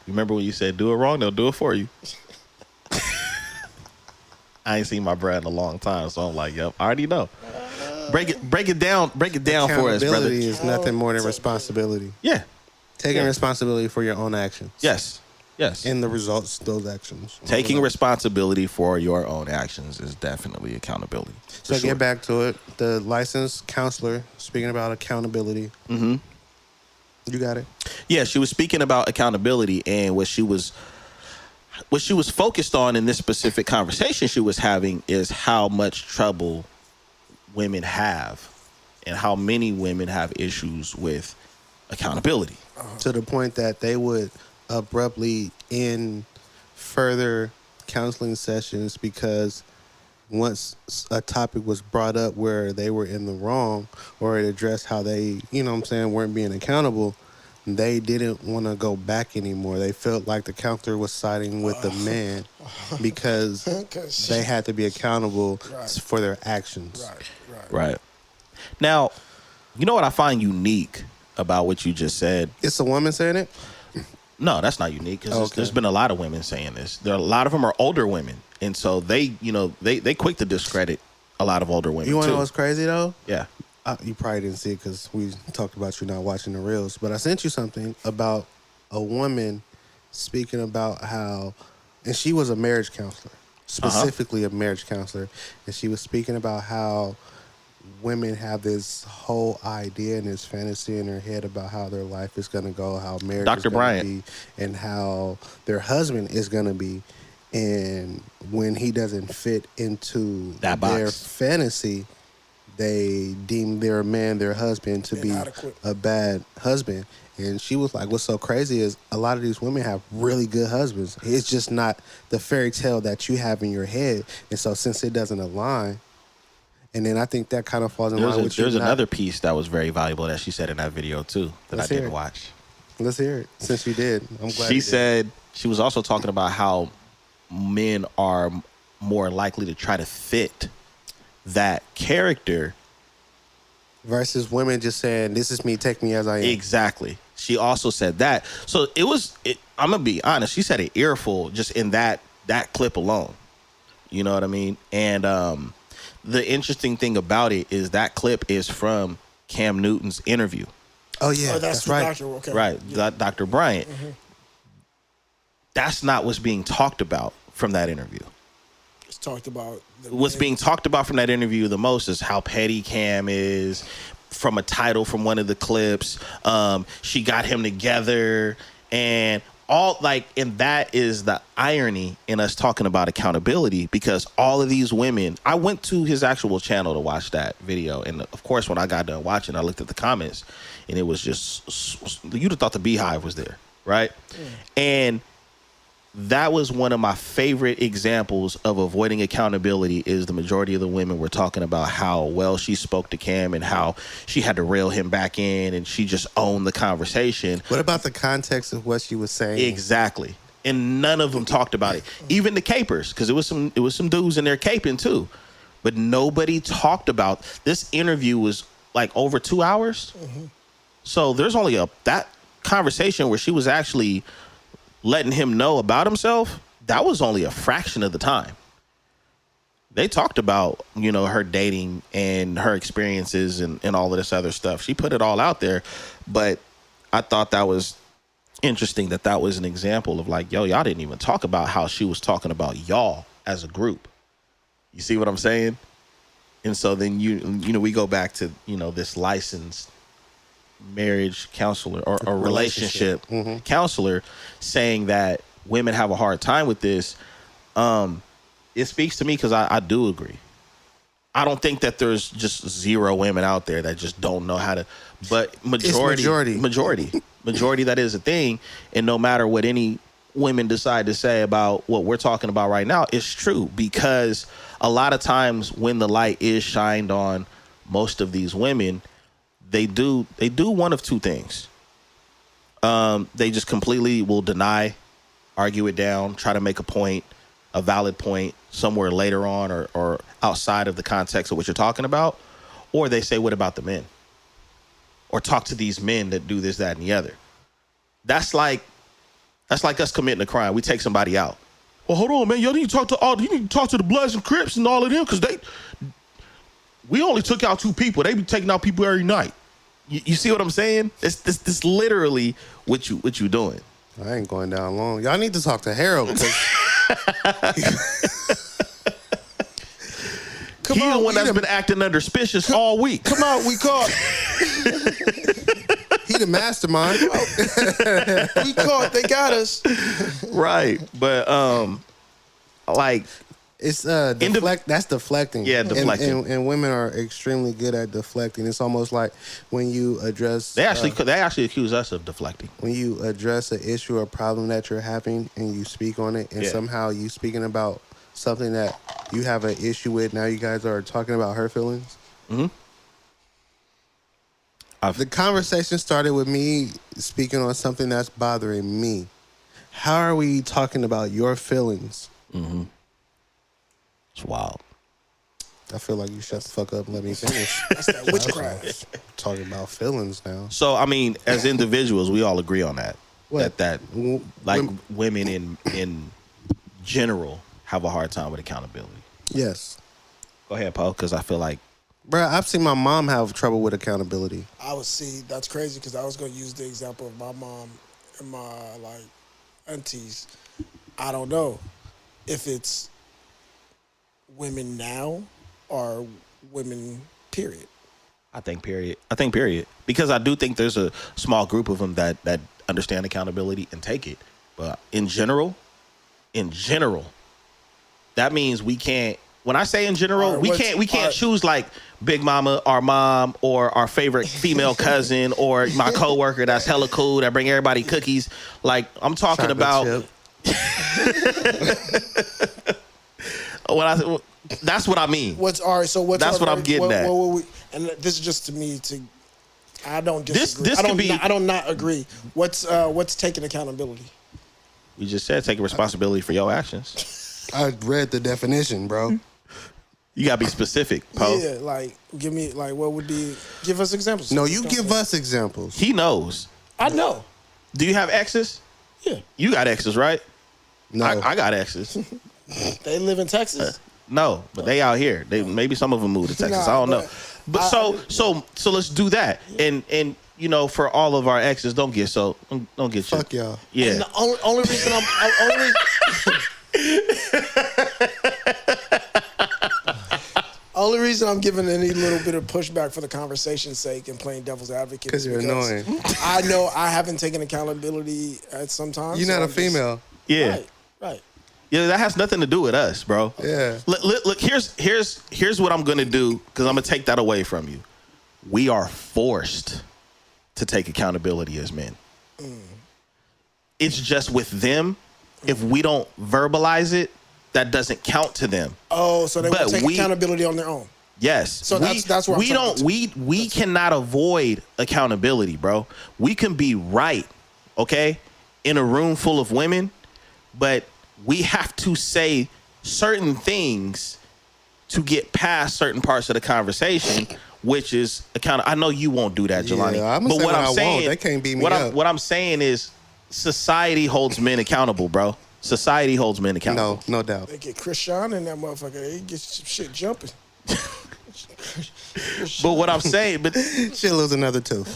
remember when you said do it wrong, they'll do it for you. I ain't seen my brother in a long time, so I'm like, yep, I already know. Break it down for us, brother. Accountability is nothing more than responsibility. Yeah. Taking responsibility for your own actions. Yes. And the results of those actions. Taking responsibility for your own actions is definitely accountability. So get back to it. The licensed counselor speaking about accountability. Mm-hmm. You got it. Yeah, she was speaking about accountability, and what she was focused on in this specific conversation she was having is how much trouble women have and how many women have issues with accountability. To the point that they would abruptly end further counseling sessions because once a topic was brought up where they were in the wrong or it addressed how they, weren't being accountable, they didn't want to go back anymore. They felt like the counselor was siding with the man because they had to be accountable for their actions. Right. Now, you know what I find unique about what you just said? It's a woman saying it? No, that's not unique because there's been a lot of women saying this. There are a lot of them are older women, and so they quick to discredit a lot of older women. You want to know what's crazy though? Yeah. You probably didn't see it because we talked about you not watching the reels, but I sent you something about a woman speaking about how, and she was a marriage counselor, specifically a marriage counselor, and she was speaking about how women have this whole idea and this fantasy in their head about how their life is going to go, how marriage Dr. is going Bryant. to be, and how their husband is going to be. And when he doesn't fit into that their box. fantasy, they deem their man, their husband, to be a bad husband. And she was like, what's so crazy is a lot of these women have really good husbands. It's just not the fairy tale that you have in your head. And so since it doesn't align, and then I think that kind of falls in line with you. There's another piece that was very valuable that she said in that video too that I didn't watch. Let's hear it. Since you did, I'm glad. She said she was also talking about how men are more likely to try to fit that character versus women just saying, this is me, take me as I am. Exactly. She also said that. So I'm going to be honest. She said an earful just in that clip alone. You know what I mean? And the interesting thing about it is that clip is from Cam Newton's interview. Oh, yeah. That's right. Doctor, okay. Right. Yeah. Dr. Bryant. Mm-hmm. That's not what's being talked about from that interview. It's talked about. What's being talked about from that interview the most is how petty Cam is, from a title from one of the clips. She got him together and and that is the irony in us talking about accountability, because all of these women, I went to his actual channel to watch that video. And of course, when I got done watching, I looked at the comments and it was just, you'd have thought the Beehive was there. Right. And that was one of my favorite examples of avoiding accountability. Is the majority of the women were talking about how well she spoke to Cam and how she had to reel him back in and she just owned the conversation. What about the context of what she was saying? Exactly. And none of them talked about it. Even the capers, because it was some dudes in there caping too. But nobody talked about this. Interview was like over 2 hours. Mm-hmm. So there's only that conversation where she was actually letting him know about himself, that was only a fraction of the time. They talked about, her dating and her experiences and all of this other stuff. She put it all out there, but I thought that was interesting that was an example of like, yo, y'all didn't even talk about how she was talking about y'all as a group. You see what I'm saying? And so then you know, we go back to, you know, this licensed marriage counselor or relationship counselor saying that women have a hard time with this. It speaks to me because I do agree. I don't think that there's just zero women out there that just don't know how to, but majority that is a thing. And no matter what any women decide to say about what we're talking about right now, it's true, because a lot of times when the light is shined on most of these women, they do one of two things. They just completely will deny, argue it down, try to make a point, a valid point somewhere later on or outside of the context of what you're talking about. Or they say, what about the men? Or talk to these men that do this, that, and the other. That's like us committing a crime. We take somebody out. Well, hold on, man. You need to talk to the Bloods and Crips and all of them, because we only took out 2 people. They be taking out people every night. You see what I'm saying? It's literally what you doing. I ain't going down long. Y'all need to talk to Harold, because He's the one that's been acting unsuspicious all week. Come on, we caught. he the mastermind. We caught. They got us. Right, but like it's that's deflecting. Yeah, deflecting. And women are extremely good at deflecting. It's almost like when you address they actually accuse us of deflecting. When you address an issue or problem that you're having and you speak on it, and somehow you speaking about something that you have an issue with, now you guys are talking about her feelings. Mm-hmm. The conversation started with me speaking on something that's bothering me. How are we talking about your feelings? Mm-hmm. It's wild. I feel like you shut the fuck up and let me finish. That's that witchcraft. Talking about feelings now. So, I mean, as individuals, we all agree on that. What? That women in general have a hard time with accountability. Yes. Go ahead, Paul, because I feel like... Bruh, I've seen my mom have trouble with accountability. That's crazy, because I was going to use the example of my mom and my, aunties. I don't know if it's women now or women, period. I think period. Because I do think there's a small group of them that understand accountability and take it. But in general, that means we can't. When I say in general, we can't choose like Big Mama, our mom, or our favorite female cousin, or my coworker that's hella cool that bring everybody cookies. Like, I'm talking Chocolate about. That's what I mean. That's what I'm getting at. And this is just to me to. I don't disagree. I don't not agree. What's taking accountability? We just said taking responsibility for your actions. I read the definition, bro. You gotta be specific, Poe. Yeah, give me what would be? Give us examples. No, you give us examples. He knows. I know. Do you have exes? Yeah. You got exes, right? No, I got exes. They live in Texas. No, but they out here. Maybe some of them moved to Texas. I don't know. But so let's do that. And you know, for all of our exes, don't get fuck y'all. Yeah. And the only reason only reason I'm giving any little bit of pushback for the conversation's sake and playing devil's advocate because you're annoying. I know I haven't taken accountability at some times. You're not a female. Yeah. Right. Yeah, that has nothing to do with us, bro. Yeah. Look, here's what I'm gonna do, because I'm gonna take that away from you. We are forced to take accountability as men. It's just with them. If we don't verbalize it, that doesn't count to them. Oh, so they will take accountability on their own. Yes. So that's where we cannot avoid accountability, bro. We can be right, okay, in a room full of women, but we have to say certain things to get past certain parts of the conversation, which is I know you won't do that, Jelani. Yeah, I'm but what I'm saying, they can't beat me up. What I'm saying is, society holds men accountable, bro. Society holds men accountable. No doubt. They get Chris Sean in that motherfucker. They get some shit jumping. But what I'm saying, she'll lose another tooth.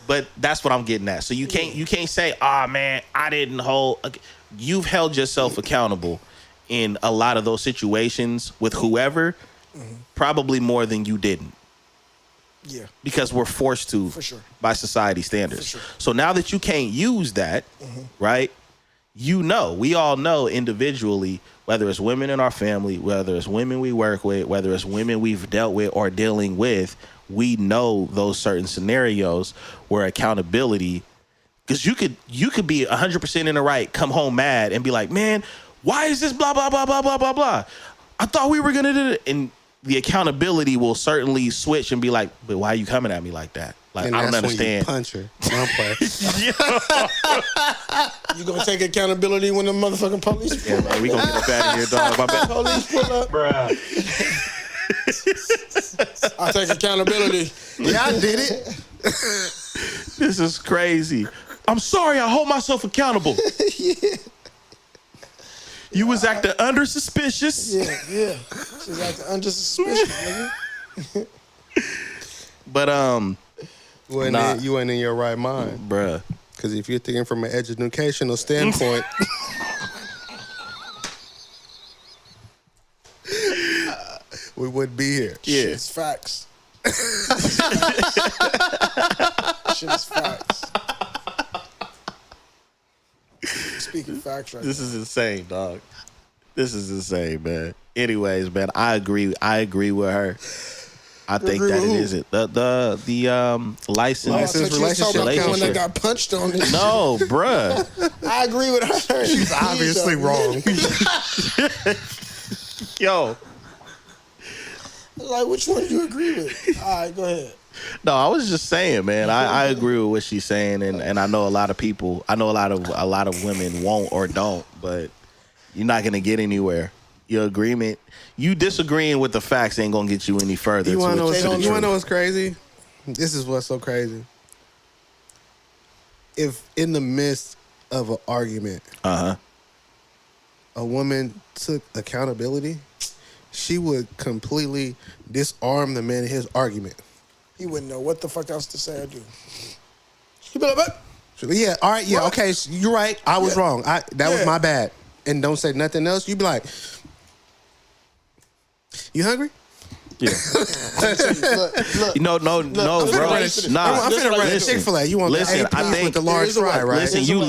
But that's what I'm getting at. So you can't say, "Ah, man, I didn't hold." You've held yourself accountable in a lot of those situations with whoever, probably more than you didn't. Yeah. Because we're forced to, For sure. by society standards. For sure. So now that you can't use that, right? We all know individually, whether it's women in our family, whether it's women we work with, whether it's women we've dealt with or dealing with, we know those certain scenarios where accountability, because you could be 100% in the right, come home mad and be like, man, why is this blah, blah, blah, blah, blah, blah, blah? I thought we were going to do it. And the accountability will certainly switch and be like, but why are you coming at me like that? Like, And I don't that's understand. when you punch her. You gonna take accountability when the motherfucking police pull Yeah, man, we gonna get up out of here, dog. My bad. police pull up? Bruh. I take accountability. Yeah, I did it. This is crazy. I'm sorry, I hold myself accountable. You was acting under suspicious. Yeah. She's acting under suspicion, nigga. You But weren't in your right mind. bruh. Because if you're thinking from an educational standpoint, we wouldn't be here. Yeah. Shit's facts. Shit's facts. Speaking facts right This is insane, dog. This is insane, man. Anyways, man, I agree with her. I think agree that with it who? is it. The license. License relationship. One relationship. that got punched on this. No, bruh. I agree with her. She's obviously wrong. Yo. Like, which one do you agree with? All right, go ahead. No, I was just saying, man. I agree with what she's saying, and I know a lot of people. I know a lot of women won't or don't, but you're not gonna get anywhere. Your agreement, you disagreeing with the facts ain't gonna get you any further. You want to don't know know. what's crazy? This is what's so crazy. If in the midst of an argument, a woman took accountability, she would completely disarm the man in his argument. He wouldn't know what the fuck else to say or do. He'd be like, what? Yeah, all right, yeah, What? okay, so you're right. I was wrong. That was Yeah. my bad. And don't say nothing else. You'd be like, you hungry? Yeah. Look. No, bro. I'm Nah. finna run Listen, Chick-fil-A. You want Listen, the I AP think- with the large Here's the fry, way. right? Listen, you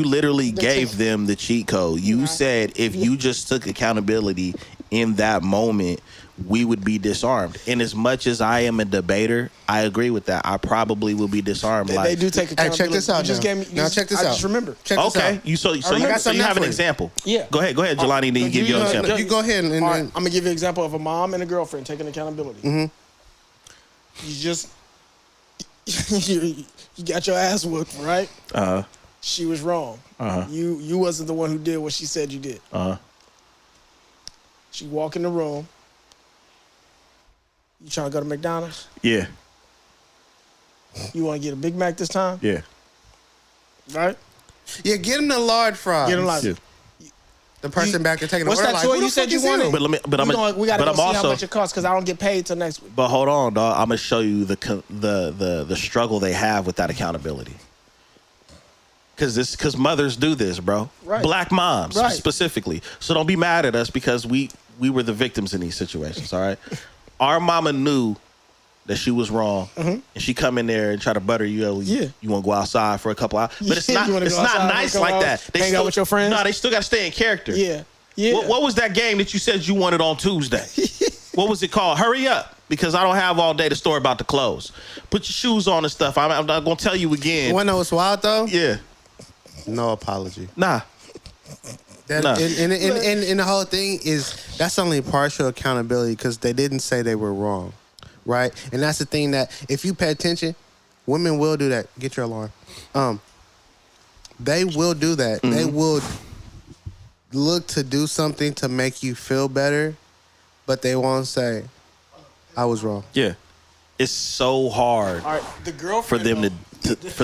literally gave them the cheat code. You said if you just took accountability in that moment, we would be disarmed. And as much as I am a debater, I agree with that. I probably will be disarmed. They do take Hey, accountability. check this out. You just now. gave me. Now check this I out. just remember. Check this Okay, out. you I got you something have an for you. example. Yeah. Go ahead, Jelani. Then you give your example. You go ahead and All right, I'm gonna give you an example of a mom and a girlfriend taking accountability. You just you got your ass whooped, right? She was wrong. You wasn't the one who did what she said you did. She walk in the room. You trying to go to McDonald's? Yeah, You want to get a Big Mac this time, yeah. right? yeah, get him the large fries. Get him like. Yeah. The person back there taking What's the order that like, toy who you the said fuck you is him? wanted? But we gotta go I'm see how also. much it costs because I don't get paid till next week. But hold on, dog. I'm gonna show you the struggle they have with that accountability. Because mothers do this, bro. Right. Black moms Right. specifically. So don't be mad at us because we were the victims in these situations. All right. Our mama knew that she was wrong, and she come in there and try to butter you. Yeah. You want to go outside for a couple hours, but it's Yeah, not. you wanna It's go outside not for a nice couple like hours, that. hang out with your friends? No, they still got to stay in character. Yeah. Yeah. What was that game that you said you wanted on Tuesday? What was it called? Hurry up, because I don't have all day. The store about to close. Put your shoes on and stuff. I'm not gonna tell you again. You wanna know what's wild though? Yeah. No apology. Nah. That, No. and the whole thing is that's only partial accountability because they didn't say they were wrong, right? And that's the thing that if you pay attention, women will do that. Get your alarm. They will do that. They will look to do something to make you feel better, but they won't say, "I was wrong." Yeah. It's so hard All right. The for girlfriend.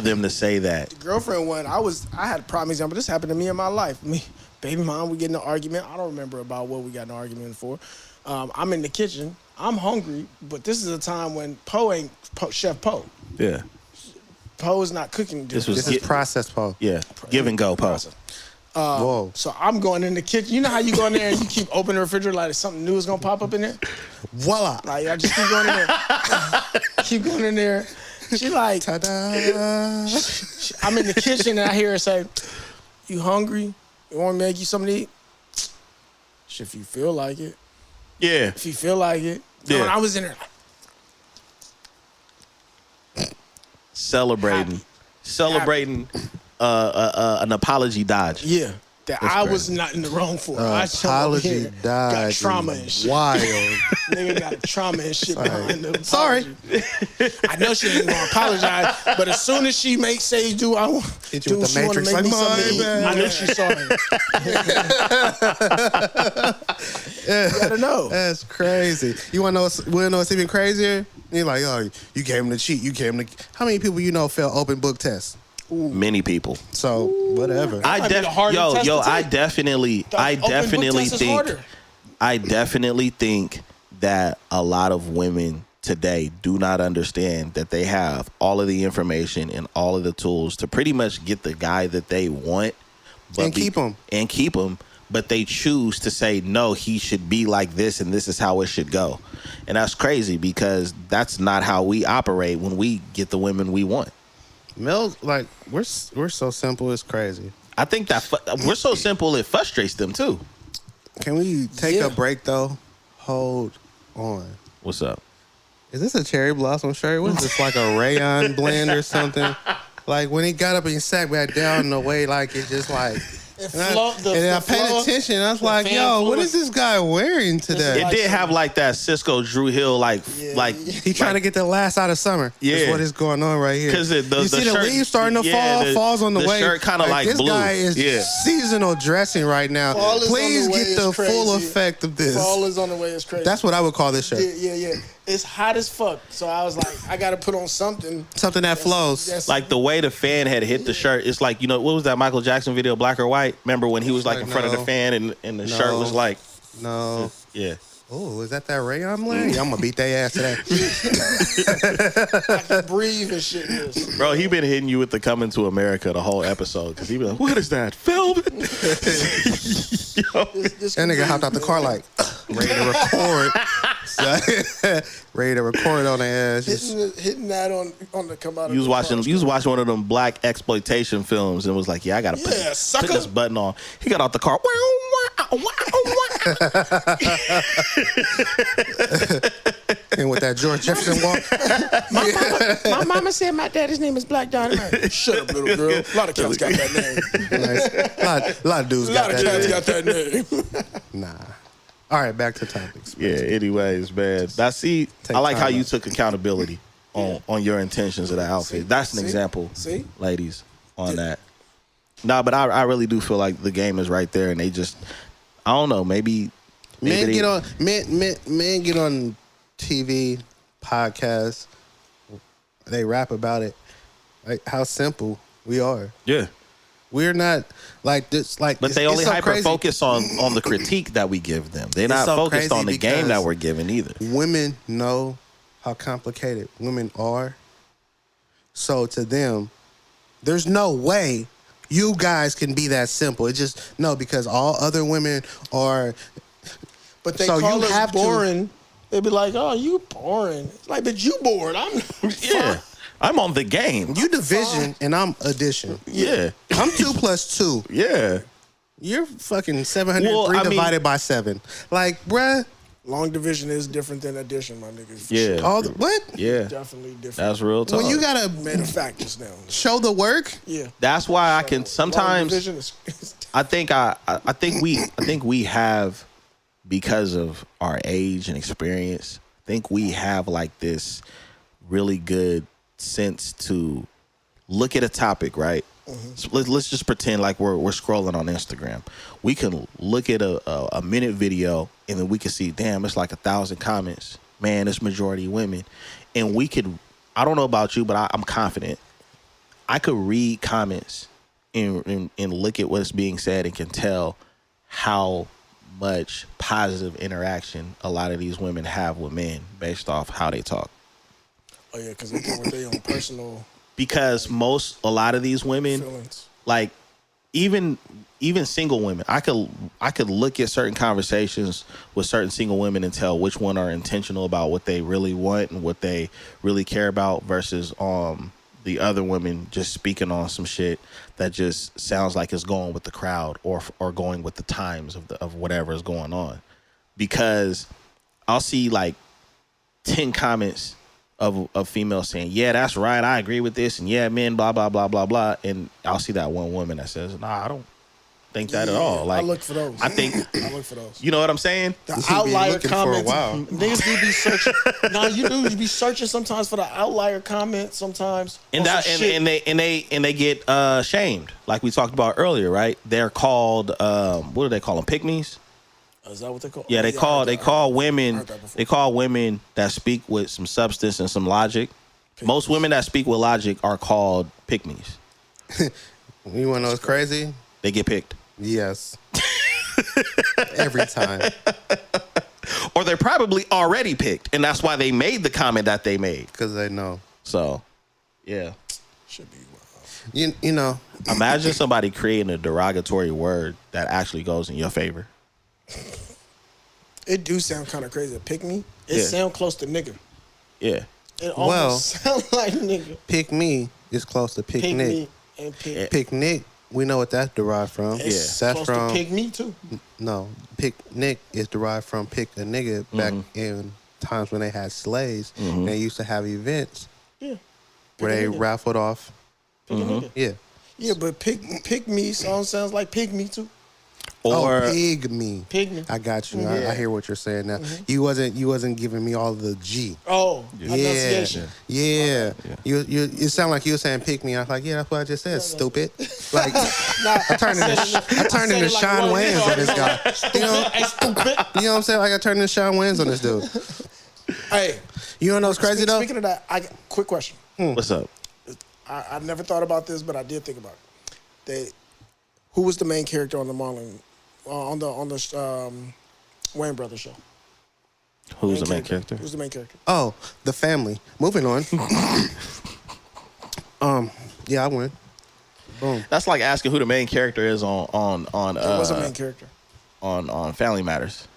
them to say that. Girlfriend one, I had a prime example. This happened to me in my life. Me, baby mom, we get in an argument. I don't remember about what we got in an argument for. I'm in the kitchen. I'm hungry, but this is a time when Chef Poe, Yeah. Poe is not cooking. This was This is processed, Paul. Yeah. Give and go, Poe. Whoa. So I'm going in the kitchen. You know how you go in there and you keep opening the refrigerator like something new is gonna pop up in there? Voila. Like I just keep going in there. Keep going in there. She like, Ta-da. I'm in the kitchen and I hear her say, "You hungry? You want me to make you something to eat?" If you feel like it. Yeah. If you feel like it. Yeah. When I was in there, Celebrating an apology dodge. yeah, that I was not in the wrong for. I showed up Apology here, got dodge. trauma and shit. Wild. Nigga got trauma and shit behind the Sorry. apology. I know she ain't gonna apologize, but as soon as she makes say, "Do I want Hit you with the she wanna Matrix, make me like, something to my eat?" bad. I know she's sorry. You gotta know. That's crazy. You wanna know what's even crazier? You're like, oh, you gave him the cheat. You gave him the. How many people you know fail open book tests? Many people. So whatever. might be the hardest test to I take. definitely think that a lot of women today do not understand that they have all of the information and all of the tools to pretty much get the guy that they want, And keep him. But they choose to say, no, he should be like this and this is how it should go. And that's crazy because that's not how we operate when we get the women we want. Males, like, we're so simple, it's crazy. I think that we're so simple it frustrates them too. Can we take Yeah. a break though? Hold on. What's up? Is this a cherry blossom shirt? What is this, like a rayon blend or something? Like when he got up and he sat back down in the way, like it just like. And I paid attention. I was like, "Yo, what is this guy wearing today?" It did have like that Cisco Drew Hill He trying to get the last out of summer. Yeah. That's what is going on right here. because You see the leaves starting to fall. Fall's on the way. The shirt kind of like this blue. guy is seasonal dressing right now. Fall is on Please the way, get the it's crazy. full effect of this. Fall is on the way. It's crazy. That's what I would call this shirt. Yeah. It's hot as fuck. So I was like, I gotta put on something. Something that flows. That's Like the way the fan had hit the shirt, it's like, you know, what was that Michael Jackson video, Black or White? Remember when he was like in front of the No. fan and the shirt was like, No. yeah. Oh, is that rayon blend? Yeah, I'm gonna beat their ass today. I can breathe and shit. in this. Bro, he been hitting you with the Coming to America the whole episode because he be like, what is that? Film? This That nigga hopped out the car like ready to record. Ready to record on their ass. Just- hitting that on the come out. You was watching one of them black exploitation films and was like, yeah, I gotta put this button on. He got out the car. And with that George Jefferson walk. My mama said my daddy's name is Black Dynamite. Shut up, little girl. A lot of cats got that name. Nice. A lot of dudes A got lot of that. cats got that name. Nah. All right, back to topics. Yeah, anyways, man. I like how you took accountability on your intentions of the outfit. That's an example, ladies, on that. Nah, but I really do feel like the game is right there and they just, I don't know, maybe Men get on TV, podcasts. They rap about it. Like how simple we are. Yeah. We're not like this. Like, but they only hyper focus on the critique that we give them. They're not focused on the game that we're giving either. Women know how complicated women are. So to them, there's no way you guys can be that simple. It just because all other women are. But they So call you us have to- boring. They'd be like, "Oh, you boring." It's like, but you bored. I'm Yeah. I'm on the game. You division and I'm addition. Yeah. I'm 2 + 2. Yeah. You're fucking 703 Well, I mean- divided by 7. Like, bruh. Long division is different than addition, my niggas. Yeah. All the, what? Yeah. Definitely different. That's real talk. When you gotta Made a fact just now. show the work. Yeah. That's why I can Long sometimes division is I think we have, because of our age and experience, I think we have like this really good sense to look at a topic, right? So let's just pretend like we're scrolling on Instagram. We can look at a minute video and then we can see, damn, it's like 1,000 comments. Man, it's majority women. And we could, I don't know about you, but I'm confident. I could read comments and look at what's being said and can tell how much positive interaction a lot of these women have with men based off how they talk. Oh yeah, because they come with their own personal Because a lot of these women, feelings. like even single women, I could look at certain conversations with certain single women and tell which one are intentional about what they really want and what they really care about versus the other women just speaking on some shit that just sounds like it's going with the crowd or going with the times of whatever is going on. Because I'll see like 10 comments of females saying, yeah, that's right, I agree with this, and yeah, men, blah, blah, blah, blah, blah. And I'll see that one woman that says, nah, I don't think that at all. Like, I look for those. I think, I look for those. you know what I'm saying? The You should be outlier looking for a comments. while. Niggas do be searching. Nah, you do. You be searching sometimes for the outlier comment sometimes. And on some shit. and they get shamed, like we talked about earlier, right? They're called what do they call them? Pygmies? Is that what they call? Yeah, they call women heard that before. they call women that speak with some substance and some logic. Most women that speak with logic are called pygmies. You want to know what's crazy? They get picked. Yes. Every time. Or they're probably already picked, and that's why they made the comment that they made. Because they know. So, yeah. Should be wild. You know. Imagine somebody creating a derogatory word that actually goes in your favor. It do sound kind of crazy. Pick me. It Yeah. sound close to nigga. Yeah. It almost sound like nigga. Pick me is close to Pick picnic. me and pick. Picnic, we know what that's derived from. It's That's close from to pick me too. no. Picnic is derived from pick a nigga back Mm-hmm. in times when they had slaves. And they used to have events Yeah. where they Pick a nigga. raffled off. Pick a nigga. Yeah. Yeah, but pick me sounds like pig me too. Or pig me. Pig me. I got you. Yeah. I hear what you're saying now. Mm-hmm. You wasn't giving me all the G. Oh, Yeah. enunciation. Yeah. You it sound like you were saying pick me. I was like, yeah, that's what I just said, stupid. Like Nah, I turned into Sean Wayans on this guy. You know, Hey, stupid. you know what I'm saying? Like I turned into Sean Wayans on this dude. Hey, You don't know what's crazy though? speaking of that, quick question. what's up? I never thought about this, but I did think about it. Who was the main character on the Marlon on the Wayne Brothers show? Who's the main character? Who's the main character? Oh, the family. Moving on. Yeah, I win. Boom. That's like asking who the main character is on It was a main character. on Family Matters.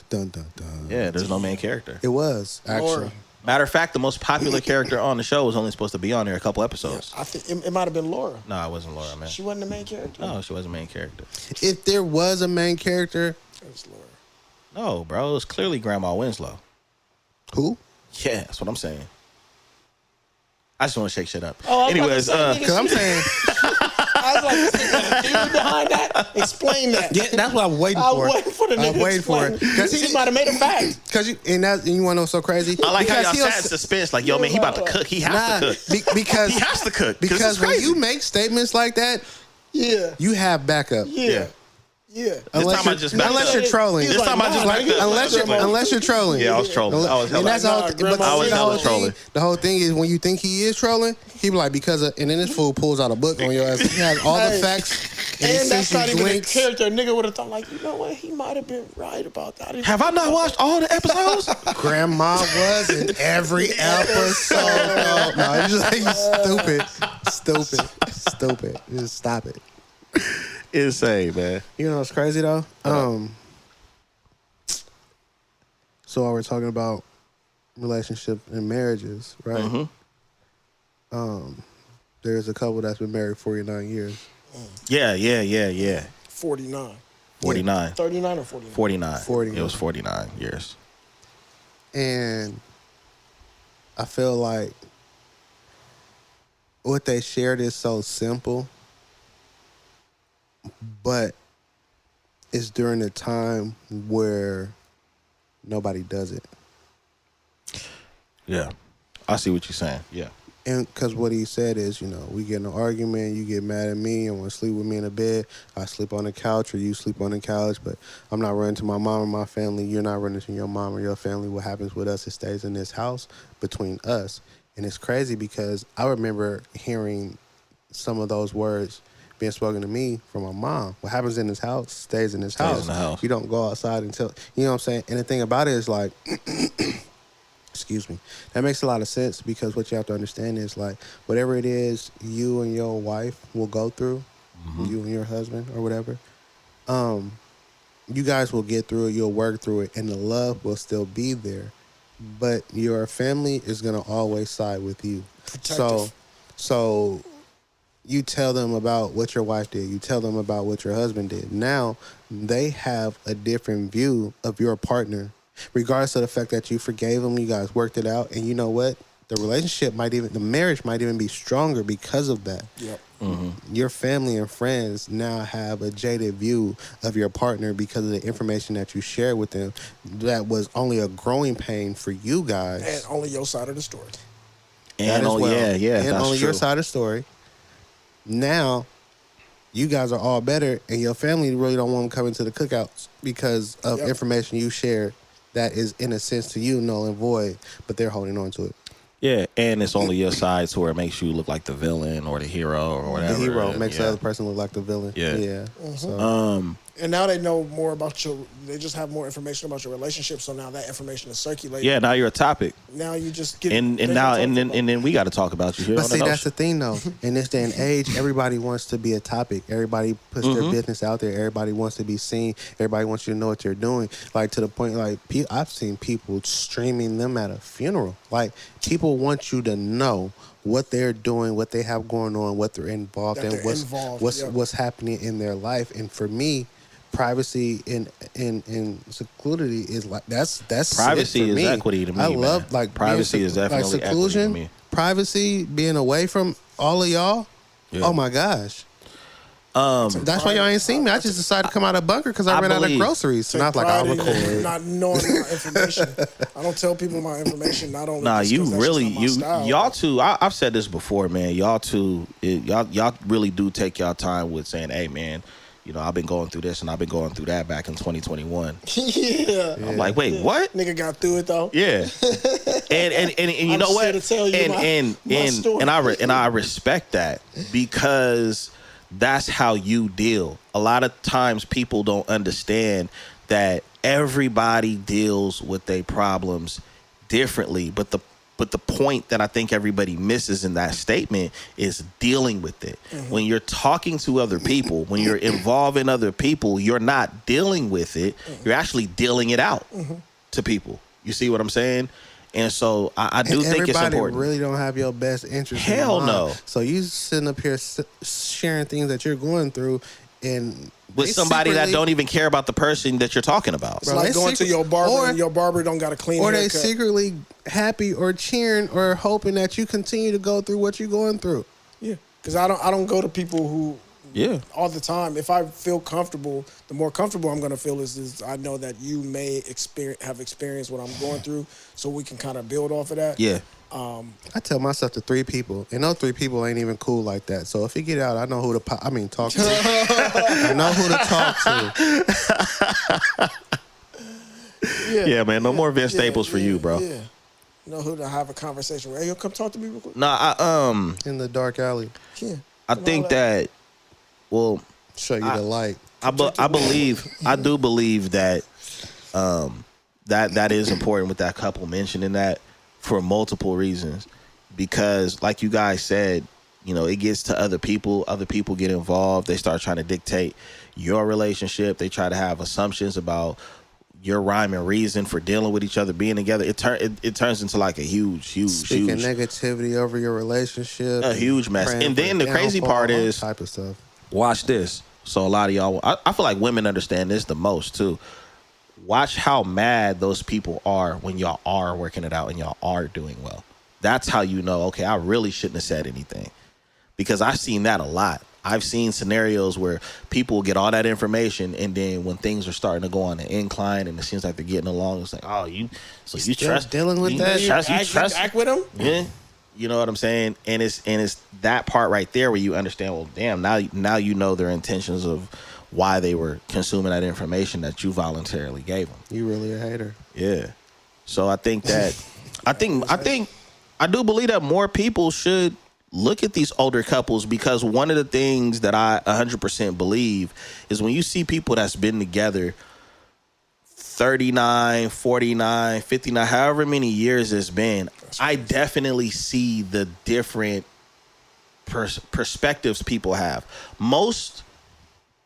Dun dun dun. Yeah, there's no main character. It was actually. Laura. Matter of fact, the most popular character on the show was only supposed to be on there a couple episodes. I think it might have been Laura. No, it wasn't Laura, man. She wasn't the main character. No, she wasn't the main character. If there was a main character, It was Laura. No, bro, it was clearly Grandma Winslow. who? Yeah, that's what I'm saying. I just want to shake shit up. Oh, I was Anyways, about to say, nigga, Because I'm saying, I was like, this nigga, theory behind that? Explain that. yeah, that's what I'm waiting I for. was waiting for the nigga I'm waiting for it. Because Because he might have made a fact. Because you want to know what's so crazy? I like how Because y'all he'll sat in s- suspense, like, yo, man, he about to cook. He has to cook. because He has to cook. because it's when crazy. you make statements like that, Yeah. you have backup. Yeah. Yeah. This time I just backed unless up. you're trolling. He's This time I just nah, backed nigga, up. Unless you're trolling. Yeah, I was trolling. I was And hella. that's all. Nah, But Grandma I was the hella whole trolling. thing. The whole thing is when you think he is trolling, he be like because of, and then this fool pulls out a book on your ass. He has all the Hey. facts. And, And he that's sends not you even links. a character. A nigga would have thought, like, you know what? He might have been right about that. Have I not watched all the episodes? Grandma was in every episode. No, it's just like stupid. Just stop it. Insane, man. You know what's crazy though? So while we're talking about relationships and marriages, right? There's a couple that's been married 49 years. Yeah. 49. 49. 39 or 49? 49. 40. It was 49 years. And I feel like what they shared is so simple, but it's during a time where nobody does it. Yeah. I see what you're saying. Yeah. And because what he said is, we get in an argument, you get mad at me and want to sleep with me in the bed. I sleep on the couch or you sleep on the couch, but I'm not running to my mom or my family. You're not running to your mom or your family. What happens with us, it stays in this house between us. And it's crazy because I remember hearing some of those words being spoken to me from my mom. What happens in this house stays in this Stays house. in the house. You don't go outside until, you know what I'm saying? And the thing about it is like, excuse me. That makes a lot of sense because what you have to understand is like whatever it is you and your wife will go through, you and your husband or whatever, you guys will get through it, you'll work through it, and the love will still be there. But your family is gonna always side with you. Protective. So you tell them about what your wife did, you tell them about what your husband did. Now they have a different view of your partner, regardless of the fact that you forgave them, you guys worked it out, and you know what? The marriage might even be stronger because of that. Yep. Your family and friends now have a jaded view of your partner because of the information that you share with them that was only a growing pain for you guys. And only your side of the story. And as well. and And that's only true. your side of the story. Now, you guys are all better, and your family really don't want them coming to the cookouts because of information you share that is, in a sense, to you, null and void, but they're holding on to it. Yeah, and it's only your side to where it makes you look like the villain or the hero or whatever. The hero makes the other person look like the villain. Yeah. So, And now they know more about they just have more information about your relationship, so now that information is circulating. Yeah, now you're a topic. Now you just get And then we got to talk about you here. but on see, the that's the thing, though. In this day and age, everybody wants to be a topic. Everybody puts their business out there. Everybody wants to be seen. Everybody wants you to know what they're doing. Like, to the point, like, I've seen people streaming them at a funeral. Like, people want you to know what they're doing, what they have going on, what they're involved in, what's happening in their life. And for me, privacy and security is like that's privacy it for is me. equity to me. I love man. like privacy is definitely like seclusion, equity to me. privacy, being away from all of y'all. Yeah. Oh my gosh. That's why y'all ain't seen me. I just decided to come out of bunker because I ran out of groceries. And I was like, I'll record. Not knowing my information. I don't tell people my information. Not only Nah, just you 'cause that's really, just not my style. y'all two. I've said this before, man. Y'all two, y'all really do take y'all time with saying, "Hey, man, you know, I've been going through this and I've been going through that back in 2021." Yeah. I'm like, wait, what? Nigga got through it though. Yeah, and you know what? To tell you my story. and I respect that because that's how you deal. A lot of times people don't understand that everybody deals with their problems differently, but the point that I think everybody misses in that statement is dealing with it. When you're talking to other people, when you're involved in other people, you're not dealing with it. You're actually dealing it out to people. You see what I'm saying? And so I do think it's important. Everybody really don't have your best interest. Hell in mind. no. So you sitting up here sharing things that you're going through, and With somebody that don't even care about the person that you're talking about. It's like going to your barber and your barber don't got a clean or haircut. they secretly happy or cheering or hoping that you continue to go through what you're going through. Yeah, because I don't go to people who all the time. If I feel comfortable, the more comfortable I'm going to feel is I know that you may have experienced what I'm going through, so we can kind of build off of that. Yeah. I tell myself to 3 people, and those 3 people ain't even cool like that. So if you get out, I know who to talk to. I know who to talk to. Yeah, man. No more Vince Staples for you, bro. Yeah. You know who to have a conversation with. Hey, yo, come talk to me real quick. Nah, In the dark alley. Yeah. I think that. Well, show you the light. I do believe that that is important with that couple mentioning that for multiple reasons, because like you guys said, you know, it gets to other people get involved, they start trying to dictate your relationship, they try to have assumptions about your rhyme and reason for dealing with each other, being together. It turns into like a huge speaking negativity over your relationship, a huge mess. And then the crazy part is type of stuff. Watch this. So a lot of y'all, I feel like women understand this the most too. Watch how mad those people are when y'all are working it out and y'all are doing well. That's how you know, okay, I really shouldn't have said anything. Because I've seen that a lot. I've seen scenarios where people get all that information, and then when things are starting to go on the incline and it seems like they're getting along, it's like, oh, you trust dealing with that? You trust act with them? Yeah. You know what I'm saying? And it's that part right there where you understand, well, damn, now you know their intentions of why they were consuming that information that you voluntarily gave them. You really a hater. Yeah. So I think that I do believe that more people should look at these older couples, because one of the things that I 100% believe is when you see people that's been together 39, 49, 59, however many years it's been, I definitely see the different perspectives people have. Most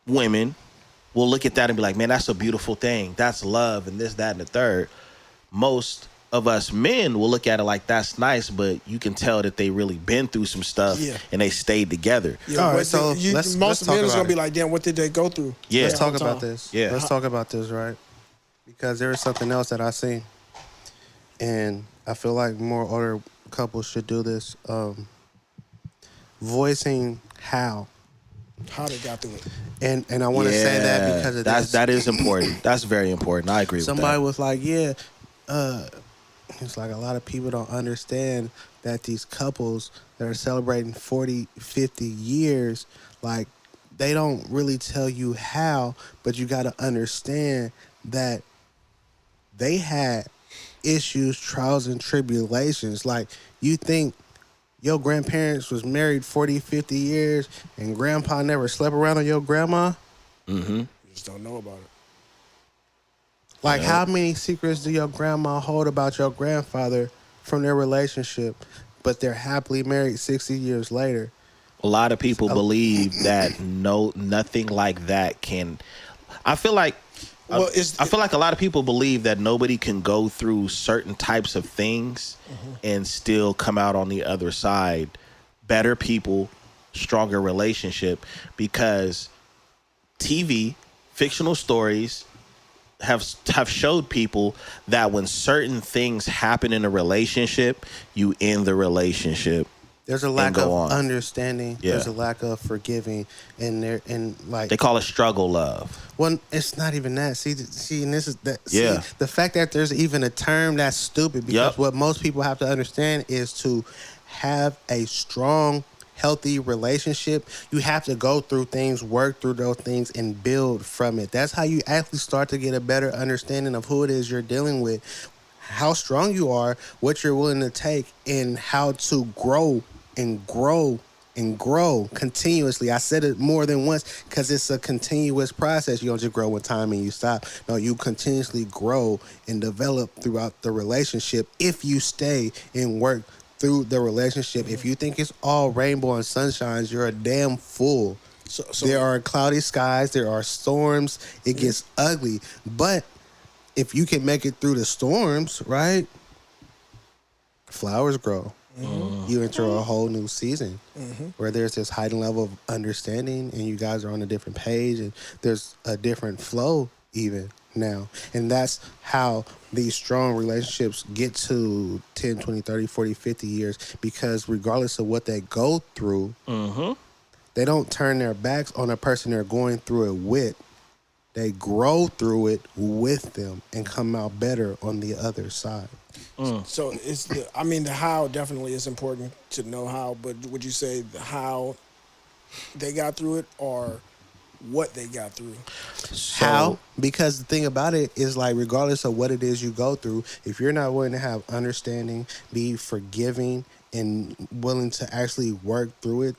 women will look at that and be like, man, that's a beautiful thing. That's love and this, that, and the third. Most of us men will look at it like that's nice, but you can tell that they really been through some stuff and they stayed together. Yeah, all right, so most let's men talk is about gonna be it. like, damn, what did they go through? Yeah. Let's talk about this. Yeah. Let's talk about this, right? Because there is something else that I seen, and I feel like more older couples should do this. Voicing how they got through it. And I want to say that because of this. That is important. That's very important. I agree Somebody with that. was like, yeah, it's like a lot of people don't understand that these couples that are celebrating 40, 50 years, like, they don't really tell you how, but you got to understand that they had issues, trials, and tribulations. Like, you think your grandparents was married 40, 50 years and grandpa never slept around on your grandma? Mm-hmm. You just don't know about it. Like, how many secrets do your grandma hold about your grandfather from their relationship, but they're happily married 60 years later? A lot of people believe that nothing like that can. I feel like Well, I feel like a lot of people believe that nobody can go through certain types of things and still come out on the other side better people, stronger relationship, because TV, fictional stories have showed people that when certain things happen in a relationship, you end the relationship. There's a lack go of on. understanding. Yeah. There's a lack of forgiving, and like They call it struggle love. well, it's not even that. See, and this is that. Yeah. See, the fact that there's even a term that's stupid, because Yep. what most people have to understand is to have a strong, healthy relationship, you have to go through things, work through those things, and build from it. That's how you actually start to get a better understanding of who it is you're dealing with, how strong you are, what you're willing to take, and how to grow and grow and grow continuously. I said it more than once because it's a continuous process. You don't just grow one time and you stop. No, you continuously grow and develop throughout the relationship if you stay and work through the relationship. If you think it's all rainbow and sunshines, you're a damn fool. So There are cloudy skies, there are storms, it gets ugly. But if you can make it through the storms, right? Flowers grow. You enter a whole new season where there's this heightened level of understanding and you guys are on a different page and there's a different flow even now. And that's how these strong relationships get to 10, 20, 30, 40, 50 years, because regardless of what they go through, they don't turn their backs on a person they're going through it with. They grow through it with them and come out better on the other side. So it's the how definitely is important to know how, but would you say the how they got through it or what they got through? How? Because the thing about it is, like, regardless of what it is you go through, if you're not willing to have understanding, be forgiving, and willing to actually work through it,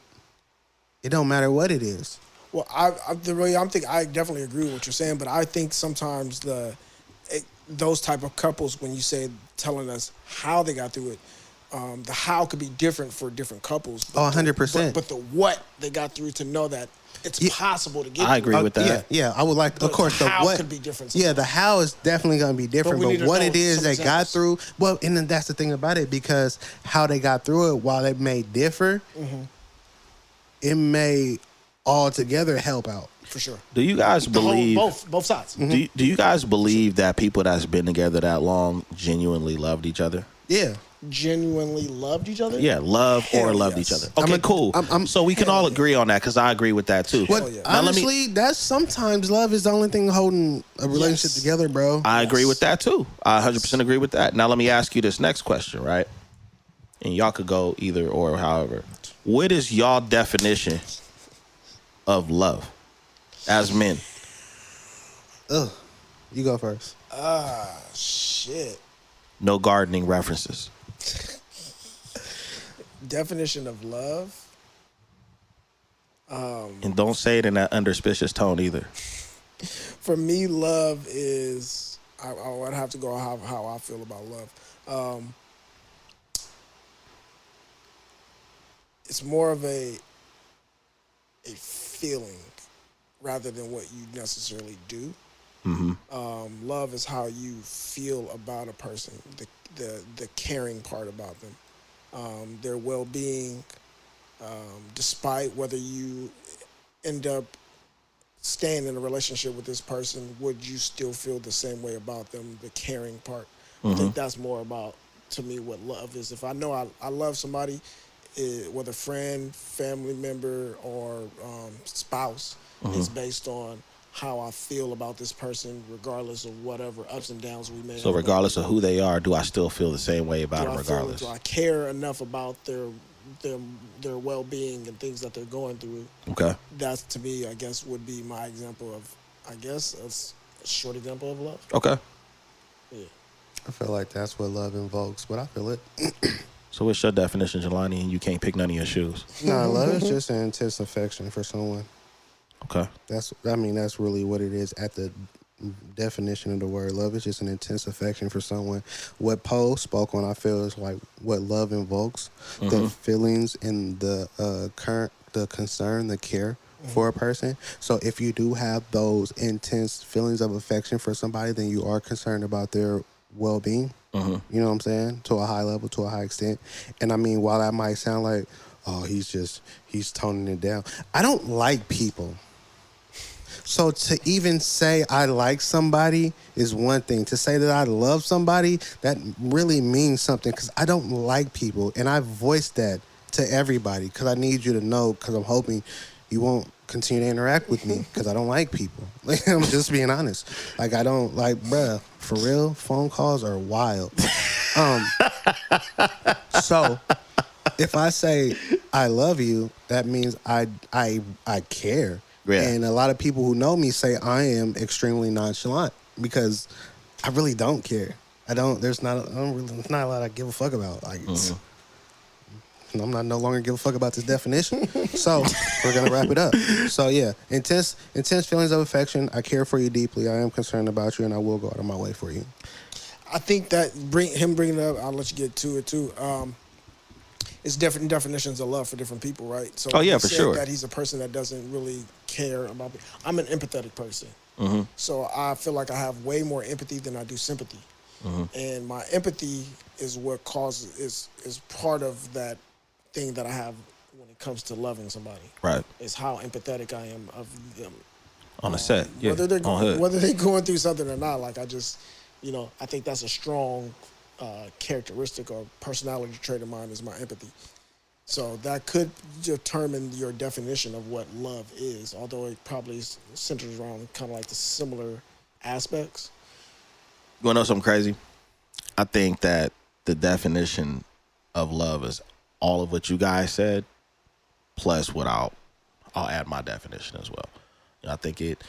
it don't matter what it is. Well, I definitely agree with what you're saying, but I think sometimes those type of couples, when you say telling us how they got through it, the how could be different for different couples. Oh, 100%. But the what they got through to know that it's possible to get I through agree it. with that. Yeah, I would like, But of course, the the how what could be different Yeah, the sometimes. how is definitely going to be different, we need but to what know it is some they got examples. through, well, and then that's the thing about it, because how they got through it, while it may differ, it may altogether help out. For sure. Do you guys believe Both sides. do you guys believe that people that's been together that long genuinely loved each other? Yeah. Genuinely loved each other? Yeah, love or Hell loved yes. each other. Okay, cool. So we can all agree on that, because I agree with that too. What, yeah. Now, honestly, that's sometimes love is the only thing holding a relationship together, bro. I agree with that too. I 100% agree with that. Now let me ask you this next question, right? And y'all could go either or, however. What is y'all definition of love as men? Ugh. You go first. Shit. No gardening references. Definition of love? And don't say it in that unsuspicious tone either. For me, love is I would have to go how I feel about love. It's more of a feeling rather than what you necessarily do. Love is how you feel about a person, the caring part about them, their well-being, despite whether you end up staying in a relationship with this person, would you still feel the same way about them, the caring part? I think that's more about, to me, what love is. If I know I love somebody, whether friend, family member, or spouse, it's based on how I feel about this person, regardless of whatever ups and downs we may have. So regardless of who they are, do I still feel the same way about them regardless? Do I care enough about their well-being and things that they're going through? Okay. That's, to me, I guess, would be my example of, a short example of love. Okay. Yeah. I feel like that's what love invokes, but I feel it. So what's your definition, Jelani? And you can't pick none of your shoes. Nah, love is just an intense affection for someone. Okay. That's really what it is at the definition of the word. Love is just an intense affection for someone. What Poe spoke on, I feel, is like what love invokes, the feelings and the concern, the care for a person. So if you do have those intense feelings of affection for somebody, then you are concerned about their well-being. You know what I'm saying? To a high level, to a high extent. And I mean, while that might sound like, oh, he's toning it down, I don't like people. So to even say I like somebody is one thing. To say that I love somebody, that really means something, because I don't like people. And I voiced that to everybody because I need you to know, because I'm hoping you won't continue to interact with me, because I don't like people. Like, I'm just being honest. Like, I don't like, bruh, for real, phone calls are wild. So if I say I love you, that means I care. Yeah. And a lot of people who know me say I am extremely nonchalant, because I really don't care. There's not a lot I give a fuck about. Like, I'm not no longer give a fuck about this definition. So we're gonna wrap it up. So yeah, intense feelings of affection. I care for you deeply. I am concerned about you, and I will go out of my way for you. I think that bringing it up, I'll let you get to it too. It's different definitions of love for different people, right? So for sure. That he's a person that doesn't really care about me. I'm an empathetic person, so I feel like I have way more empathy than I do sympathy, and my empathy is what causes is part of that thing that I have when it comes to loving somebody. Right, is how empathetic I am of them on the set. Yeah, whether they're going through something or not. Like, I just, I think that's a strong characteristic or personality trait of mine, is my empathy. So that could determine your definition of what love is, although it probably centers around kind of like the similar aspects. You want to know something crazy? I think that the definition of love is all of what you guys said, plus what I'll add my definition as well. I think it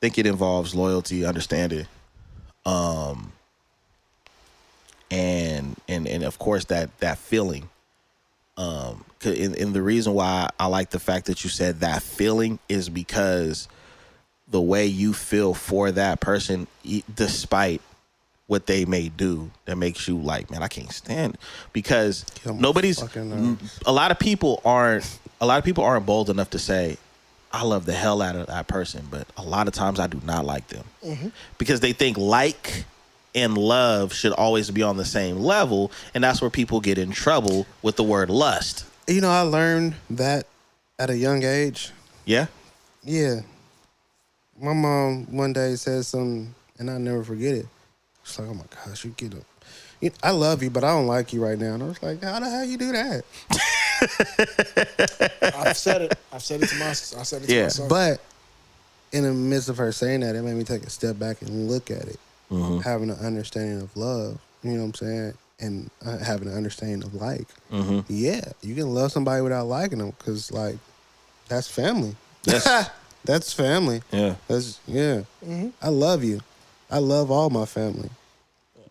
involves loyalty, understanding, and of course that feeling. And the reason why I like the fact that you said that feeling is because the way you feel for that person, despite what they may do, that makes you like, man, I can't stand it. Because a lot of people aren't bold enough to say, I love the hell out of that person, but a lot of times I do not like them, because they think like and love should always be on the same level, and that's where people get in trouble with the word lust. I learned that at a young age. Yeah? Yeah. My mom one day said something, and I'll never forget it. She's like, oh my gosh, you get up. I love you, but I don't like you right now. And I was like, how the hell you do that? I've said it to myself. But in the midst of her saying that, it made me take a step back and look at it. Having an understanding of love, you know what I'm saying? And having an understanding of like. Yeah, you can love somebody without liking them, because, like, that's family. Yes. That's family. Yeah. I love you. I love all my family.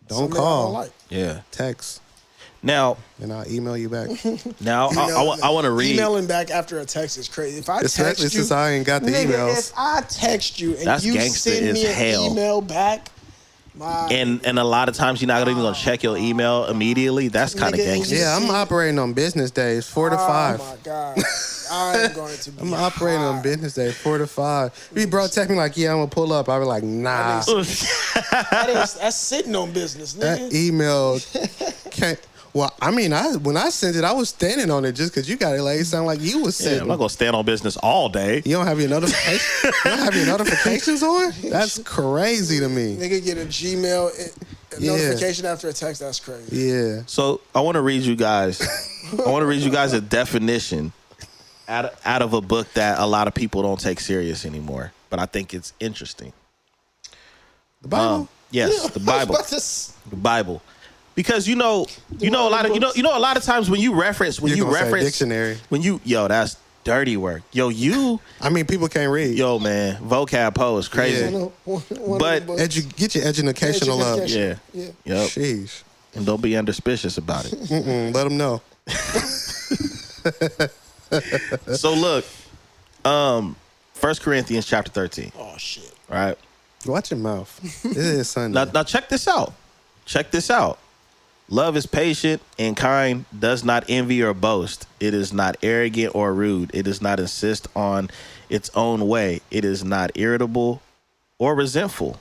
Don't call. Yeah. Text. Now. And I'll email you back. Now, I want to read. Emailing back after a text is crazy. If I text you. Since I ain't got the emails. If I text you and that's you send me an email back, And a lot of times you're not even gonna check your email immediately. That's kind of Nigga, gangster. Yeah, I'm operating on business days, 4 to 5. Oh my God. I am going to be I'm operating on business days, 4 to 5. If bro text me like, yeah, I'm gonna pull up, I be like, nah. That's sitting on business, nigga. That email can't. Well, I mean, when I sent it, I was standing on it just because you got it. Like, it sounded like you was sitting. Yeah, I'm not gonna stand on business all day. You don't have your notifications. You don't have your notifications on. That's crazy to me. Nigga get a Gmail notification after a text. That's crazy. Yeah. So I want to read you guys. A definition out of a book that a lot of people don't take serious anymore, but I think it's interesting. The Bible. Yes, the Bible. The Bible. Because a lot of times when you reference dictionary. That's dirty work. I mean, people can't read. Yo, man, vocab poe is crazy. Yeah. But get your educational up. Yeah. Yep. Sheesh. And don't be unsuspicious about it. Let them know. So look, 1 Corinthians chapter 13. Oh shit. Right. Watch your mouth. It is Sunday. Now check this out. Love is patient and kind, does not envy or boast. It is not arrogant or rude. It does not insist on its own way. It is not irritable or resentful.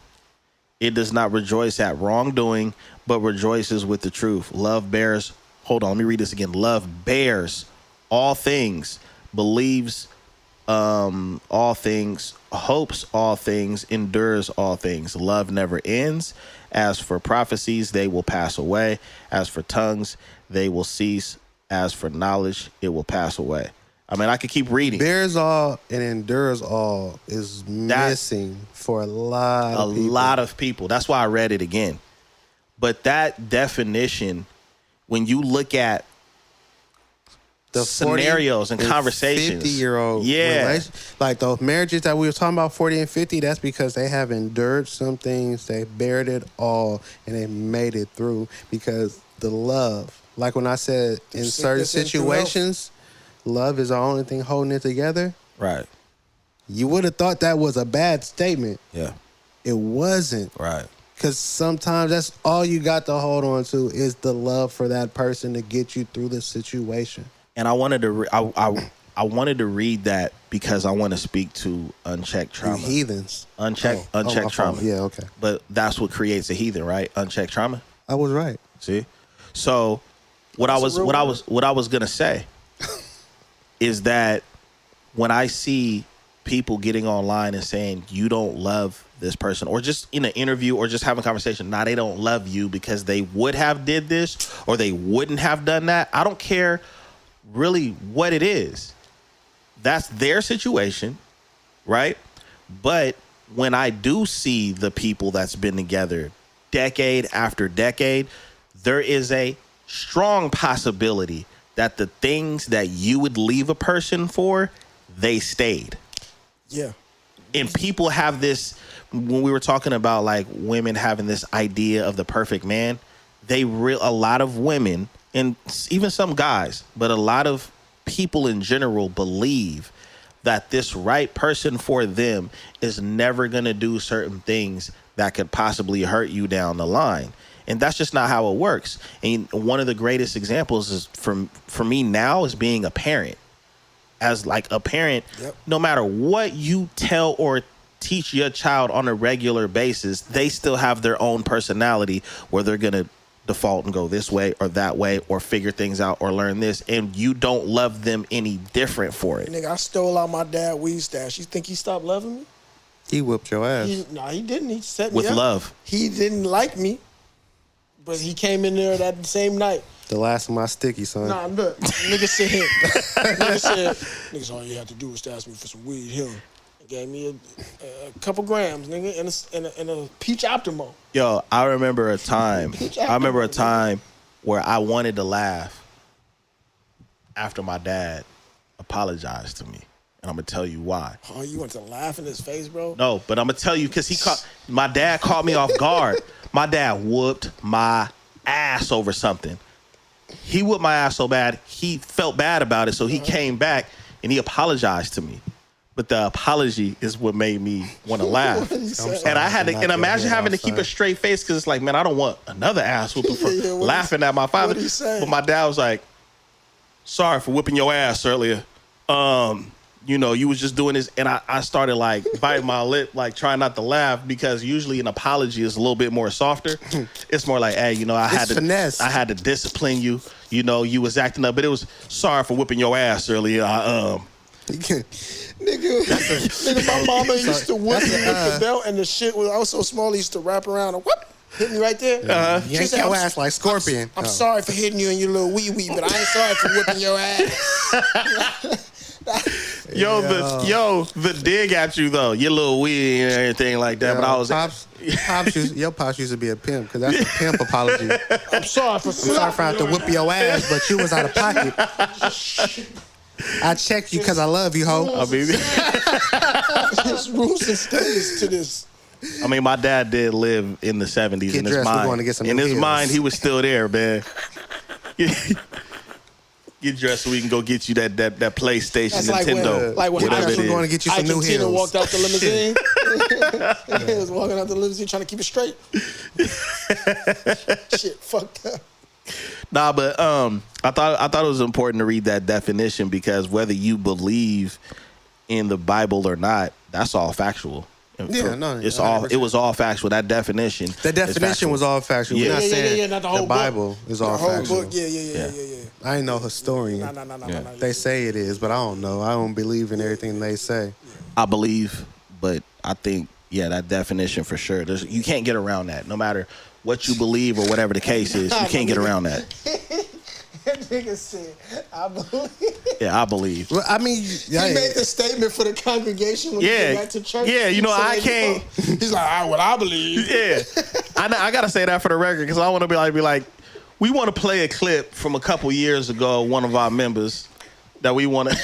It does not rejoice at wrongdoing, but rejoices with the truth. Love bears all things, believes all things, hopes all things, endures all things. Love never ends. As for prophecies, they will pass away. As for tongues, they will cease. As for knowledge, it will pass away. I mean, I could keep reading. Bears all and endures all is missing for a lot of people. That's why I read it again. But that definition, when you look at the scenarios and conversations, 50-year-old like those marriages that we were talking about, 40 and 50, that's because they have endured some things, they bared it all, and they made it through. Because the love, like when I said, in certain situations, love is the only thing holding it together. Right. You would have thought that was a bad statement. Yeah. It wasn't. Right. Because sometimes that's all you got to hold on to is the love for that person to get you through the situation. And I wanted to I wanted to read that because I want to speak to unchecked trauma. You heathens. Unchecked trauma. Yeah, okay. But that's what creates a heathen, right? Unchecked trauma. I was right. See? So what I was gonna say is that when I see people getting online and saying you don't love this person, or just in an interview or just having a conversation, they don't love you because they would have did this or they wouldn't have done that. I don't care really what it is. That's their situation, right? But when I do see the people that's been together decade after decade, there is a strong possibility that the things that you would leave a person for, they stayed. Yeah. And people have this, when we were talking about like women having this idea of the perfect man, a lot of women, and even some guys, but a lot of people in general believe that this right person for them is never going to do certain things that could possibly hurt you down the line. And that's just not how it works. And one of the greatest examples is for me now is being a parent. As like a parent, yep. No matter what you tell or teach your child on a regular basis, they still have their own personality where they're going to default and go this way or that way or figure things out or learn this, and you don't love them any different for it. Nigga, I stole out my dad weed stash. You think he stopped loving me? He whooped your ass. He didn't. He set me with up. love. He didn't like me, but he came in there that same night. The last of my sticky, son. Nah, look, nigga said, all you had to do was to ask me for some weed here. Gave me a couple grams, nigga, and a peach Optimo. Yo, I remember a time where I wanted to laugh after my dad apologized to me. And I'm going to tell you why. Oh, you want to laugh in his face, bro? No, but I'm going to tell you because my dad caught me off guard. My dad whooped my ass over something. He whooped my ass so bad, he felt bad about it, so he came back and he apologized to me. but the apology is what made me want to laugh. And I had to, and imagine having to keep a straight face because it's like, man, I don't want another ass whooping for laughing at my father. But my dad was like, sorry for whipping your ass earlier. You know, you was just doing this. And I started like biting my lip, like trying not to laugh because usually an apology is a little bit more softer. It's more like, hey, you know, I had to discipline you. You know, you was acting up, but it was sorry for whipping your ass earlier. Nigga, my mama used to whip me with the belt and the shit was also small. He used to wrap around and whoop. Hit me right there. Yank your ass like Scorpion. I'm sorry for hitting you in your little wee, but I ain't sorry for whipping your ass. The dig at you though, your little wee and everything like that. But I was your pops used to be a pimp because that's a pimp apology. I'm sorry for having to whip your ass, but you was out of pocket. I checked you because I love you, ho. I mean, there's rules and standards to this. I mean, my dad did live in the 70s. In his mind, he was still there, man. Get dressed so we can go get you that PlayStation, that's Nintendo. Like when I was going to get you some new heels. Walked out the limousine. He was walking out the limousine trying to keep it straight. Shit, fucked up. Nah, but I thought it was important to read that definition because whether you believe in the Bible or not, that's all factual. Yeah, no, it's 100%. All. It was all factual. That definition. The definition was all factual. Yeah. We're not saying not the whole Bible book. is all factual. Book. Yeah. I ain't no historian. No. They say it is, but I don't know. I don't believe in everything they say. I believe, but I think that definition for sure. You can't get around that. No matter what you believe or whatever the case is, you can't get around that. That nigga said, I believe. Yeah, I believe. Well, I mean, he made the statement for the congregation when he went back to church. Yeah, you know, I can't. He's like, what I believe. Yeah, I gotta say that for the record because I want to be like, we want to play a clip from a couple years ago. One of our members that we want to.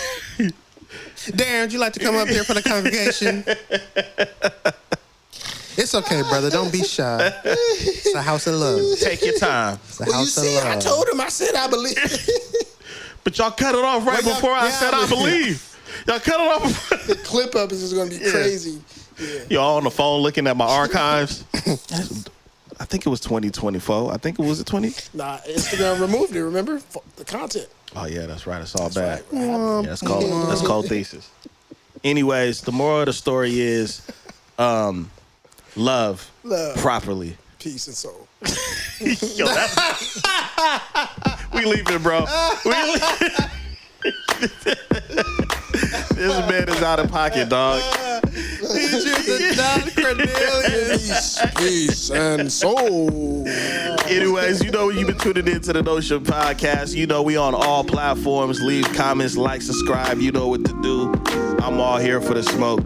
Darren, would you like to come up here for the congregation? It's okay, brother. Don't be shy. It's a house of love. Take your time. It's a house of love. I told him. I said I believe. But y'all cut it off before I said I believe. Y'all cut it off. The clip up is just gonna be crazy. Yeah. Y'all on the phone looking at my archives. I think it was 2024. I think it was 20. Nah, Instagram removed it. Remember the content. Oh yeah, that's right. It's all bad. Right. Yeah, that's called thesis. Anyways, the moral of the story is, love properly. Peace and soul. Yo, we leaving, bro. This man is out of pocket, dog. He's using Cornelius. Peace and soul. Anyways, you know you've been tuning into the Notion Podcast. You know we on all platforms. Leave comments, like, subscribe. You know what to do. I'm all here for the smoke.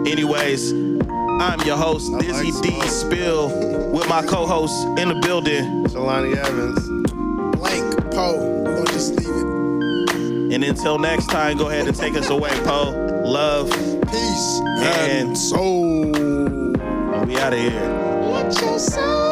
Anyways, I'm your host, Dizzy D. Spill, with my co-host in the building, Jelani Evans. Blank Poe. We're gonna just leave it. And until next time, go ahead and take us away, Poe. Love, peace, and soul. We out of here. Let your soul.